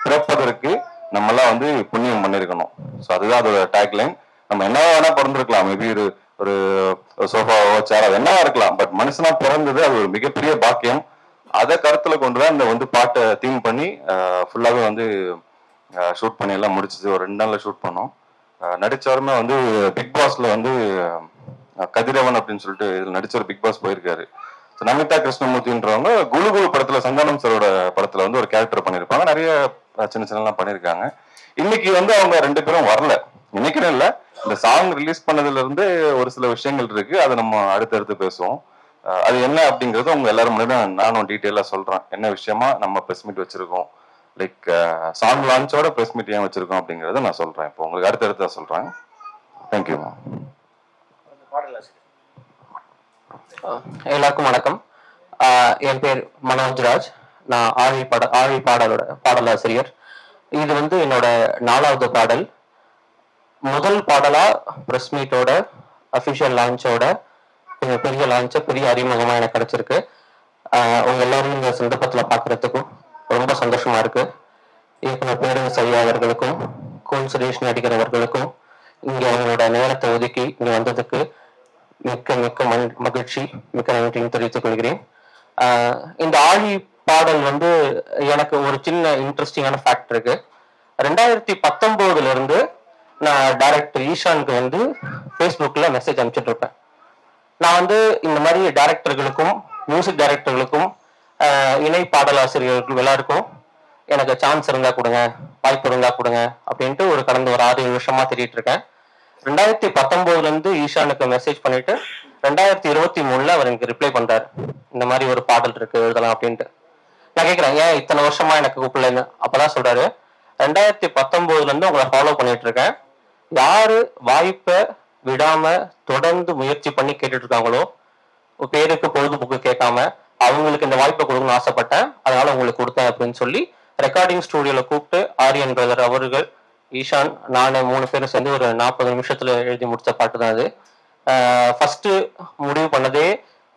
பிறப்பதற்கு நம்மளாம் வந்து புண்ணியம் பண்ணிருக்கணும். ஸோ அதுதான் அதோட டேக்லைன். நம்ம என்ன வேணா பிறந்திருக்கலாம், மேபி ஒரு சோஃபாவோ சேரோ என்னவா இருக்கலாம், பட் மனுஷனா பிறந்தது அது ஒரு மிகப்பெரிய பாக்கியம். அதை கருத்துல கொண்டுதான் இந்த வந்து பாட்டை தீம் பண்ணி ஃபுல்லாவே வந்து ஷூட் பண்ணி எல்லாம் முடிச்சது. ஒரு 2 நாள்ல ஷூட் பண்ணோம். நடிச்சவருமே வந்து பிக் பாஸ்ல வந்து கதிரவன் அப்படின்னு சொல்லிட்டு இதுல நடிச்ச ஒரு பிக் பாஸ் போயிருக்காரு. நமிதா கிருஷ்ணமூர்த்தின்றவங்க குழு குழு படத்துல சந்தானம் சாரோட படத்துல வந்து ஒரு கேரக்டர் பண்ணிருப்பாங்க. நிறைய சின்ன சின்னலாம் பண்ணிருக்காங்க. இன்னைக்கு வந்து அவங்க 2 பேரும் வரல. இன்னைக்குன்னு இல்ல, இந்த சாங் ரிலீஸ் பண்ணதுல இருந்து ஒரு சில விஷயங்கள் இருக்கு, அதை நம்ம அடுத்தடுத்து பேசுவோம். அது என்ன அப்படிங்கறது உங்க எல்லாரும் முன்னாடி நானும் டீட்டெயிலா சொல்றேன். என்ன விஷயமா நம்ம பிரஸ் மீட் வச்சிருக்கோம், லைக் சாங் லான்ச்சோட பிரஸ் மீட் ஏன் வச்சிருக்கோம் அப்படிங்கறத நான் சொல்றேன். இப்போ உங்களுக்கு அடுத்தடுத்து சொல்றேன். தேங்க்யூ. எல்லாருக்கும் வணக்கம். என் பேர் மனோஜ்ராஜ். நான் ஆழி பாடலாசிரியர். இது வந்து என்னோட 4வது பாடல். முதல் பாடலா பிரஸ் மீட்டோட அபிஷியல் லான்ச்சோட பெரிய லான்ச்ச பெரிய அறிமுகமா எனக்கு கிடைச்சிருக்கு. உங்க எல்லாரும் இந்த சந்தர்ப்பத்துல பாக்குறதுக்கும் ரொம்ப சந்தோஷமா இருக்கு. இயக்குனர் பேரரசு ஐயா அவர்களுக்கும் கூல் சுரேஷ் நடிகர் அவர்களுக்கும் இங்க அவங்களோட நேரத்தை ஒதுக்கி இங்க வந்ததுக்கு மிக்க மிக்க மகிழ்ச்சி, மிக்க நன்றியும் தெரிவித்துக் கொள்கிறேன். இந்த ஆழி பாடல் வந்து எனக்கு ஒரு சின்ன இன்ட்ரெஸ்டிங்கான ஃபேக்ட் இருக்கு. 2019 இருந்து நான் டைரக்டர் ஈஷானுக்கு வந்து ஃபேஸ்புக்ல மெசேஜ் அனுப்பிச்சிட்டு இருப்பேன். நான் வந்து இந்த மாதிரி டைரக்டர்களுக்கும் மியூசிக் டைரக்டர்களுக்கும் இணை பாடலாசிரியர்கள் எல்லாருக்கும் எனக்கு சான்ஸ் இருந்தா கொடுங்க, வாய்ப்பு இருந்தா கொடுங்க அப்படின்ட்டு கடந்த ஒரு 6 வருஷமா தேடிட்டு இருக்கேன். 2019 இருந்து ஈஷானுக்கு மெசேஜ் பண்ணிட்டு 2023 அவர் எனக்கு ரிப்ளை பண்றாரு, இந்த மாதிரி ஒரு பாடல் இருக்கு எழுதலாம் அப்படின்ட்டு. நான் கேட்கிறேன், ஏன் இத்தனை வருஷமா எனக்கு கூப்பிடலன்னு. அப்பதான் சொல்றாரு, 2019 இருந்து உங்களை ஃபாலோ பண்ணிட்டு இருக்கேன். யாரு வாய்ப்பை விடாம தொடர்ந்து முயற்சி பண்ணி கேட்டுட்டு இருக்காங்களோ, பேருக்கு பொழுதுபோக்கு கேட்காம அவங்களுக்கு இந்த வாய்ப்பை கொடுக்கணும்னு ஆசைப்பட்டேன், அதனால உங்களுக்கு கொடுத்தேன் அப்படின்னு சொல்லி ரெக்கார்டிங் ஸ்டுடியோல கூப்பிட்டு ஆரியன் பிரதர் அவர்கள், ஈஷான், நான் 3 பேரும் சேர்ந்து ஒரு 40 நிமிஷத்துல எழுதி முடிச்ச பாட்டு தான் அது. ஃபர்ஸ்ட் முடிவு பண்ணதே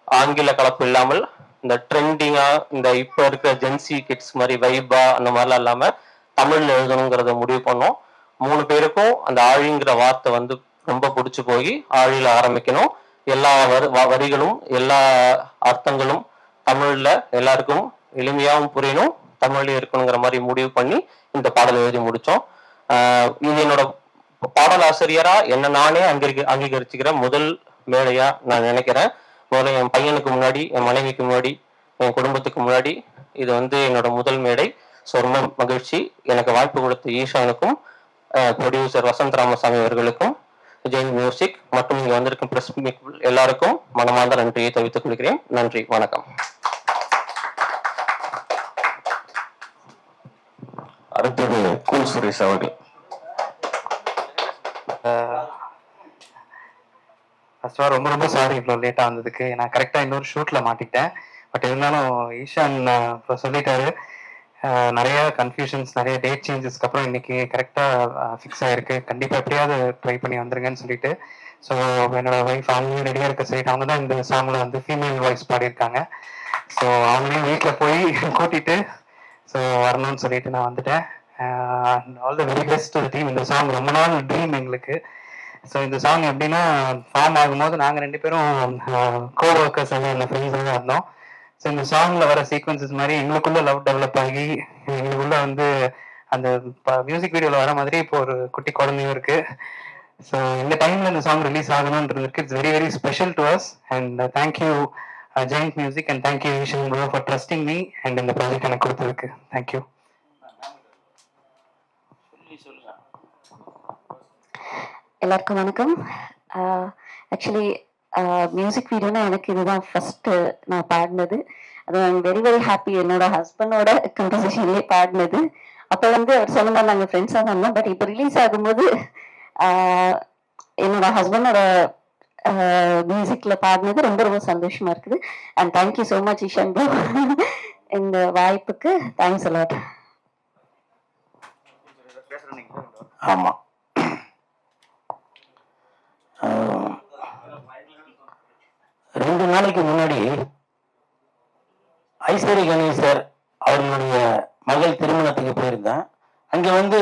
ஆங்கில கலப்பு இல்லாமல் இந்த ட்ரெண்டிங்கா இந்த இப்ப இருக்கிற ஜென்சி கிட்ஸ் மாதிரி வைபா அந்த மாதிரிலாம் இல்லாம தமிழ்ல எழுதணுங்கிறத முடிவு பண்ணோம். 3 பேருக்கும் அந்த ஆழிங்கிற வார்த்தை வந்து ரொம்ப பிடிச்சு போய் ஆழியில ஆரம்பிக்கணும், எல்லா வரிகளும் எல்லா அர்த்தங்களும் தமிழ்ல எல்லாருக்கும் எளிமையாகவும் புரியணும், தமிழ்ல இருக்கணுங்கிற மாதிரி முடிவு பண்ணி இந்த பாடலை எழுதி முடிச்சோம். இது என்னோட பாடலாசிரியரா என்ன நானே அங்கீகரிச்சுக்கிற முதல் மேடையா நான் நினைக்கிறேன். முதல்ல என் பையனுக்கு முன்னாடி, என் மனைவிக்கு முன்னாடி, என் குடும்பத்துக்கு முன்னாடி இது வந்து என்னோட முதல் மேடை. ஸோ ரொம்ப மகிழ்ச்சி. எனக்கு வாய்ப்பு கொடுத்த ஈஷானுக்கும் ப்ரொடியூசர் வசந்த் ராமசாமி அவர்களுக்கும் விஜய் மியூசிக் மற்றும் இங்கே வந்திருக்கும் பிரஸ் எல்லாருக்கும் மனமார்ந்த நன்றியை தெரிவித்துக் கொள்கிறேன். நன்றி, வணக்கம். அடுத்தது கூல் சுரேஷ் அவர்கள். ஃபர்ஸ்ட் ஆஃப் ரொம்ப ரொம்ப சாரி இவ்வளோ லேட்டாக வந்ததுக்கு. நான் கரெக்டாக இன்னொரு ஷூட்டில் மாட்டிக்கிட்டேன். பட் இருந்தாலும் ஈஷான் இப்போ சொல்லிட்டாரு. நிறைய கன்ஃபியூஷன்ஸ், நிறைய டேட் சேஞ்சஸ்க்கு அப்புறம் இன்னைக்கு கரெக்டாக ஃபிக்ஸ் ஆகிருக்கு. கண்டிப்பாக எப்படியாவது ட்ரை பண்ணி வந்துருங்கன்னு சொல்லிட்டு. ஸோ என்னோட ஒய்ஃப் அவங்களையும் ரெடியாக இருக்க சொல்லிட்டு அவங்க தான் இந்த சாங்கில் வந்து ஃபீமேல் வாய்ஸ் பாடியிருக்காங்க. ஸோ அவங்களையும் வீட்டில் போய் கூட்டிகிட்டு ஸோ வரணும்னு சொல்லிட்டு நான் வந்துட்டேன். All the very best team. இந்த சாங் ரொம்ப நாள் ட்ரீம் எங்களுக்கு. ஸோ இந்த சாங் எப்படின்னா ஃபார்ம் ஆகும்போது நாங்கள் 2 பேரும் கோ ஒர்க்கர்ஸ் அந்த ஃப்ரெண்ட்ஸ் தான் இருந்தோம். ஸோ இந்த சாங்கில் வர சீக்வன்சஸ் மாதிரி எங்களுக்குள்ள லவ் டெவலப் ஆகி எங்களுக்குள்ள வந்து அந்த மியூசிக் வீடியோவில் வர மாதிரி இப்போ ஒரு குட்டி குழந்தையும் இருக்கு. ஸோ இந்த டைமில் இந்த சாங் ரிலீஸ் ஆகணுன்றதுக்கு it's very very special to us. And thank you Giant Music and thank you Eshan bro for trusting me and இந்த ப்ராஜெக்ட் எனக்கு கொடுத்ததுக்கு தேங்க்யூ. எல்லாருக்கும் வணக்கம். ஆக்சுவலி மியூசிக் வீடியோனா எனக்கு இதுதான் ஃபர்ஸ்ட் நான் பாடினது. அது ஐம் வெரி வெரி ஹாப்பி. என்னோட ஹஸ்பண்டோட கம்போசிஷன்லேயே பாடினது. அப்போ வந்து அவர் சொன்ன நாங்கள் ஃப்ரெண்ட்ஸாக தான் இருந்தோம். பட் இப்போ ரிலீஸ் ஆகும்போது என்னோட ஹஸ்பண்டோட மியூசிக்ல பாடினது ரொம்ப ரொம்ப சந்தோஷமா இருக்குது. And thank you so much Ishaan bro இந்த வாய்ப்புக்கு. Thanks a lot. ஆமா, ரெண்டு நாளைக்கு முன்னாடி ஐஸ்வரி கணேசர் அவர்களுடைய மகள் திருமணத்துக்கு போயிருந்தேன். அங்கே வந்து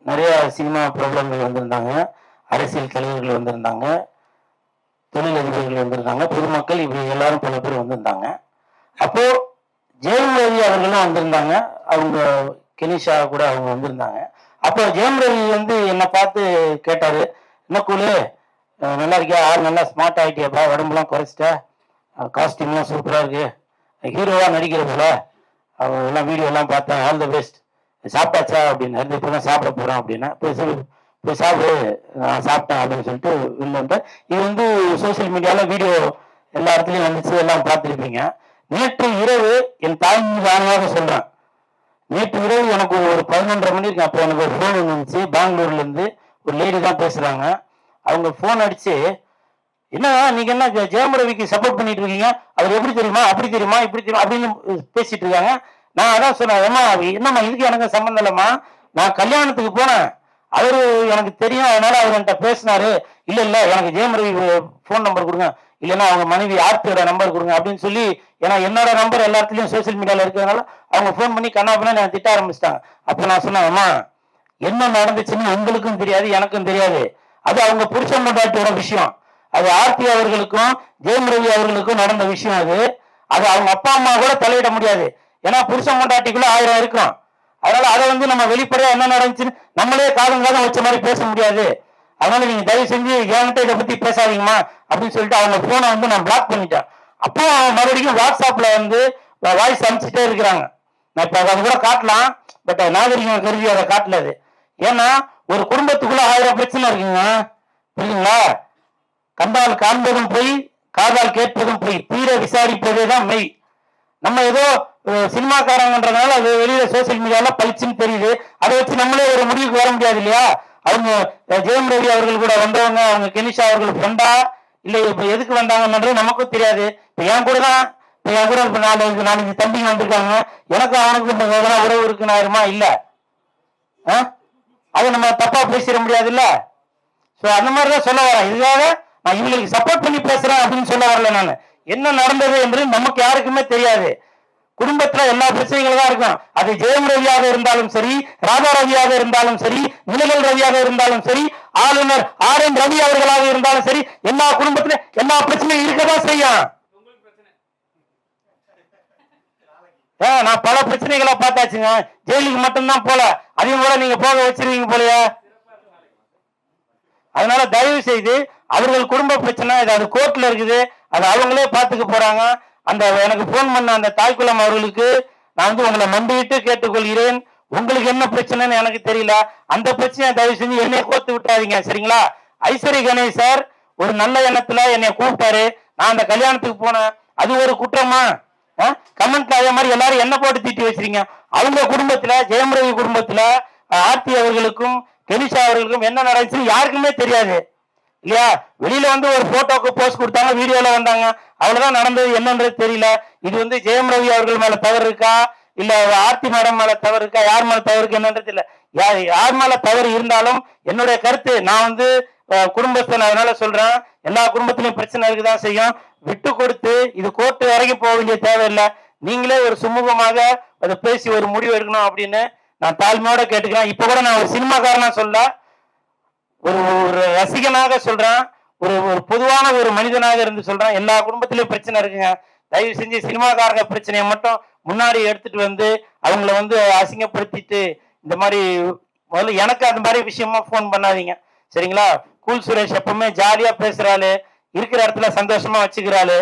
நிறைய சினிமா பிரபலங்கள் வந்திருந்தாங்க, அரசியல் தலைவர்கள் வந்திருந்தாங்க, தொழிலதிபர்கள் வந்திருந்தாங்க, பொதுமக்கள் இப்படி எல்லாரும் பல பேர் வந்திருந்தாங்க. அப்போ ஜெயம் ரவி அவர்களும் வந்திருந்தாங்க, அவங்க கெனிஷா கூட அவங்க வந்திருந்தாங்க. அப்போ ஜெயம் ரவி வந்து என்னை பார்த்து கேட்டாரு, என்ன கூலு நல்லா இருக்கியா, ஆள் நல்லா ஸ்மார்ட் ஆகிட்டியாப்பா, உடம்புலாம் குறைச்சிட்டா, காஸ்டியூம்லாம் சூப்பராக இருக்கு, ஹீரோவாக நடிக்கிற போல, அவங்க எல்லாம் வீடியோ எல்லாம் பார்த்தேன், ஆல் தி பெஸ்ட், சாப்பிட்டாச்சா அப்படின்னு. இப்போ தான் சாப்பிட போகிறோம் அப்படின்னா, போய் சாப்பிடு, நான் சாப்பிட்டேன் அப்படின்னு சொல்லிட்டு இல்லைன்ட்டு. இது வந்து சோசியல் மீடியாவில் வீடியோ எல்லா இடத்துலையும் வந்துச்சு, எல்லாம் பார்த்துருப்பீங்க. நேற்று இரவு என் தாய் மீது ஆணையாக சொல்கிறேன், நேற்று இரவு எனக்கு ஒரு 11:30 மணி இருக்கு. அப்போ எனக்கு ஒரு ஃபோன் வந்துச்சு, பெங்களூர்லேருந்து ஒரு லேடி தான் பேசுகிறாங்க. அவங்க ஃபோன் அடிச்சு, என்ன நீங்க என்ன ஜெயம் ரவிக்கு சப்போர்ட் பண்ணிட்டு இருக்கீங்க, அவர் எப்படி தெரியுமா, அப்படி தெரியுமா, இப்படி தெரியுமா அப்படின்னு பேசிட்டு இருக்காங்க. நான் அதான் சொன்னேன், ஏமா என்னம்மா இதுக்கு எனக்கு சம்மந்தம் இல்லைம்மா, நான் கல்யாணத்துக்கு போனேன், அவரு எனக்கு தெரியும், அதனால அவர் என்கிட்ட பேசினாரு. இல்ல இல்ல எனக்கு ஜெயம் ரவி ஃபோன் நம்பர் கொடுங்க, இல்லைன்னா அவங்க மனைவி ஆர்த்தியோட நம்பர் கொடுங்க அப்படின்னு சொல்லி, ஏன்னா என்னோட நம்பர் எல்லா இடத்துலயும் சோசியல் மீடியால இருக்கிறதுனால அவங்க ஃபோன் பண்ணி கண்ணாப்பினா நான் திட்ட ஆரம்பிச்சிட்டாங்க. அப்ப நான் சொன்னேன், அம்மா என்ன நடந்துச்சுன்னு உங்களுக்கும் தெரியாது எனக்கும் தெரியாது, அது அவங்க புருஷன் பொண்டாட்டியோட விஷயம், அது ஆர்த்தி அவர்களுக்கும் ஜெயம் ரவி அவர்களுக்கும் நடந்த விஷயம். அது அவங்க அப்பா அம்மா கூட தலையிட முடியாது, ஏன்னா புருஷன் பொண்டாட்டிக்குள்ள 1000 இருக்கும். அதனால அதை வந்து நம்ம வெளிப்படையா என்ன நடந்துச்சுன்னு நம்மளே காலம் வச்ச மாதிரி பேச முடியாது. அதனால நீங்க தயவு செஞ்சு என்கிட்ட இதை பத்தி பேசாதீங்கம்மா அப்படின்னு சொல்லிட்டு அவங்க போனை வந்து நான் பிளாக் பண்ணிட்டேன். அப்போ அவங்க மறுபடியும் வாட்ஸ்அப்ல வந்து வாய்ஸ் அனுப்பிச்சுட்டே இருக்கிறாங்க. நான் இப்ப அதை கூட காட்டலாம், பட் நாகரிகம் கருதி அதை காட்டலது. ஏன்னா ஒரு குடும்பத்துக்குள்ள 1000 பிரச்சனை இருக்குங்க, புரியுதுங்களா? கண்டால் காண்பதும் போய், காதால் கேட்பதும் போய், தீர விசாரிப்பதே தான் மெய். நம்ம ஏதோ சினிமாக்காரங்கன்றதுனால அது வெளியில சோசியல் மீடியால பளிச்சுன்னு தெரியுது, அதை வச்சு நம்மளே ஒரு முடிவுக்கு வர முடியாது இல்லையா? அவங்க ஜெயம் ரவி அவர்கள் கூட வந்தவங்க, அவங்க கெனிஷா அவர்கள் ஃப்ரெண்டா இல்லை இப்ப எதுக்கு வந்தாங்கன்றது நமக்கும் தெரியாது. இப்ப என் கூட தான், என் கூட இப்ப 4 தம்பிங்க வந்திருக்காங்க, எனக்கு அவனுக்கு எதனா உறவு இருக்குன்னு ஆயிருமா? இல்ல, அதை நம்ம தப்பா பேசிட முடியாது இல்ல. சோ அந்த மாதிரிதான் சொல்ல வரேன். இதுக்காக நான் இவங்களுக்கு சப்போர்ட் பண்ணி பேசுறேன் அப்படின்னு சொல்ல வரல. நான் என்ன நடந்தது என்று நமக்கு யாருக்குமே தெரியாது. குடும்பத்துல எல்லா பிரச்சனைகளும் தான் இருக்கும். அது ஜெயம் ரவியாக இருந்தாலும் சரி, ராதா ரவியாக இருந்தாலும் சரி, நிலகல் ரவியாக இருந்தாலும் சரி, ஆளுநர் RN ரவி அவர்களாக இருந்தாலும் சரி, எல்லா குடும்பத்திலும் எல்லா பிரச்சனையும் இருக்கதான் செய்யும். நான் பல பிரச்சனைகளை பார்த்தாச்சுங்க, ஜெயிலுக்கு மட்டும்தான் போல, அதையும் கூட நீங்க போக வச்சிருவீங்க போலயா? அதனால தயவு செய்து அவர்கள் குடும்ப பிரச்சனை அது கோர்ட்ல இருக்குது, அது அவங்களே பார்த்துக்க போறாங்க. அந்த எனக்கு போன் பண்ண அந்த தாய்க்குளம் அவர்களுக்கு நான் வந்து உங்களை மண்டிட்டு கேட்டுக்கொள்கிறேன், உங்களுக்கு என்ன பிரச்சனைன்னு எனக்கு தெரியல, அந்த பிரச்சனையை தயவு செஞ்சு என்னை கோர்த்து விட்டாதீங்க, சரிங்களா? ஐஸ்வரி கணேசர் ஒரு நல்ல எண்ணத்துல என்னை கூப்பிட்டாரு, நான் அந்த கல்யாணத்துக்கு போனேன், அது ஒரு குற்றமா? கமெண்ட்ல அதே மாதிரி எல்லாரும் என்ன போட்டு தீட்டி வச்சிருக்கீங்க. அவங்க குடும்பத்துல, ஜெயம் ரவி குடும்பத்துல ஆர்த்தி அவர்களுக்கும் கெனிஷா அவர்களுக்கும் என்ன நடந்துச்சுன்னு யாருக்குமே தெரியாது. இல்லையா? வெளியில வந்து ஒரு போட்டோக்கு போஸ்ட் கொடுத்தாங்க, வீடியோல வந்தாங்க, அவ்வளவுதான் நடந்தது. என்னன்றது தெரியல. இது வந்து ஜெயம் ரவி அவர்கள் மேல தவறு இருக்கா, இல்ல ஆர்த்தி மேடம் மேல தவறு இருக்கா, யார் மேல தவறு இருக்கு என்னன்றது இல்ல. யார் மேல தவறு இருந்தாலும் என்னுடைய கருத்து, நான் வந்து குடும்பஸ்தன், அதனால சொல்றேன், எல்லா குடும்பத்திலையும் பிரச்சனை இருக்குதான் செய்யும். விட்டு கொடுத்து இது கோர்ட்டு வரைக்கும் போக வேண்டிய தேவையில்லை. நீங்களே ஒரு சுமூகமாக அதை பேசி ஒரு முடிவு எடுக்கணும் அப்படின்னு நான் தாழ்மையோட கேட்டுக்கிறேன். இப்ப கூட நான் ஒரு சினிமாக்காரனா சொல்ல, ஒரு ஒரு ரசிகனாக சொல்றேன், ஒரு ஒரு பொதுவான ஒரு மனிதனாக இருந்து சொல்றேன். எல்லா குடும்பத்திலயும் பிரச்சனை இருக்குங்க. தயவு செஞ்சு சினிமாக்காரங்க பிரச்சனையை மட்டும் முன்னாடி எடுத்துட்டு வந்து அவங்கள வந்து அசிங்கப்படுத்திட்டு இந்த மாதிரி முதல்ல எனக்கு அந்த மாதிரி விஷயமா போன் பண்ணாதீங்க, சரிங்களா? கூல் சுரேஷ் எப்பவுமே ஜாலியா பேசுறாளு, இருக்கிற இடத்துல சந்தோஷமா வச்சுக்கிறாளு,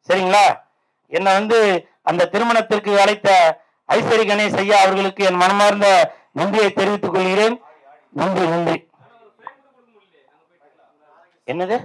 சரிங்களா? என்னை வந்து அந்த திருமணத்திற்கு அழைத்த ஐஸ்வரி கணேஷ் ஐயா அவர்களுக்கு என் மனமார்ந்த நன்றியை தெரிவித்துக் கொள்கிறேன். நன்றி. என்னது?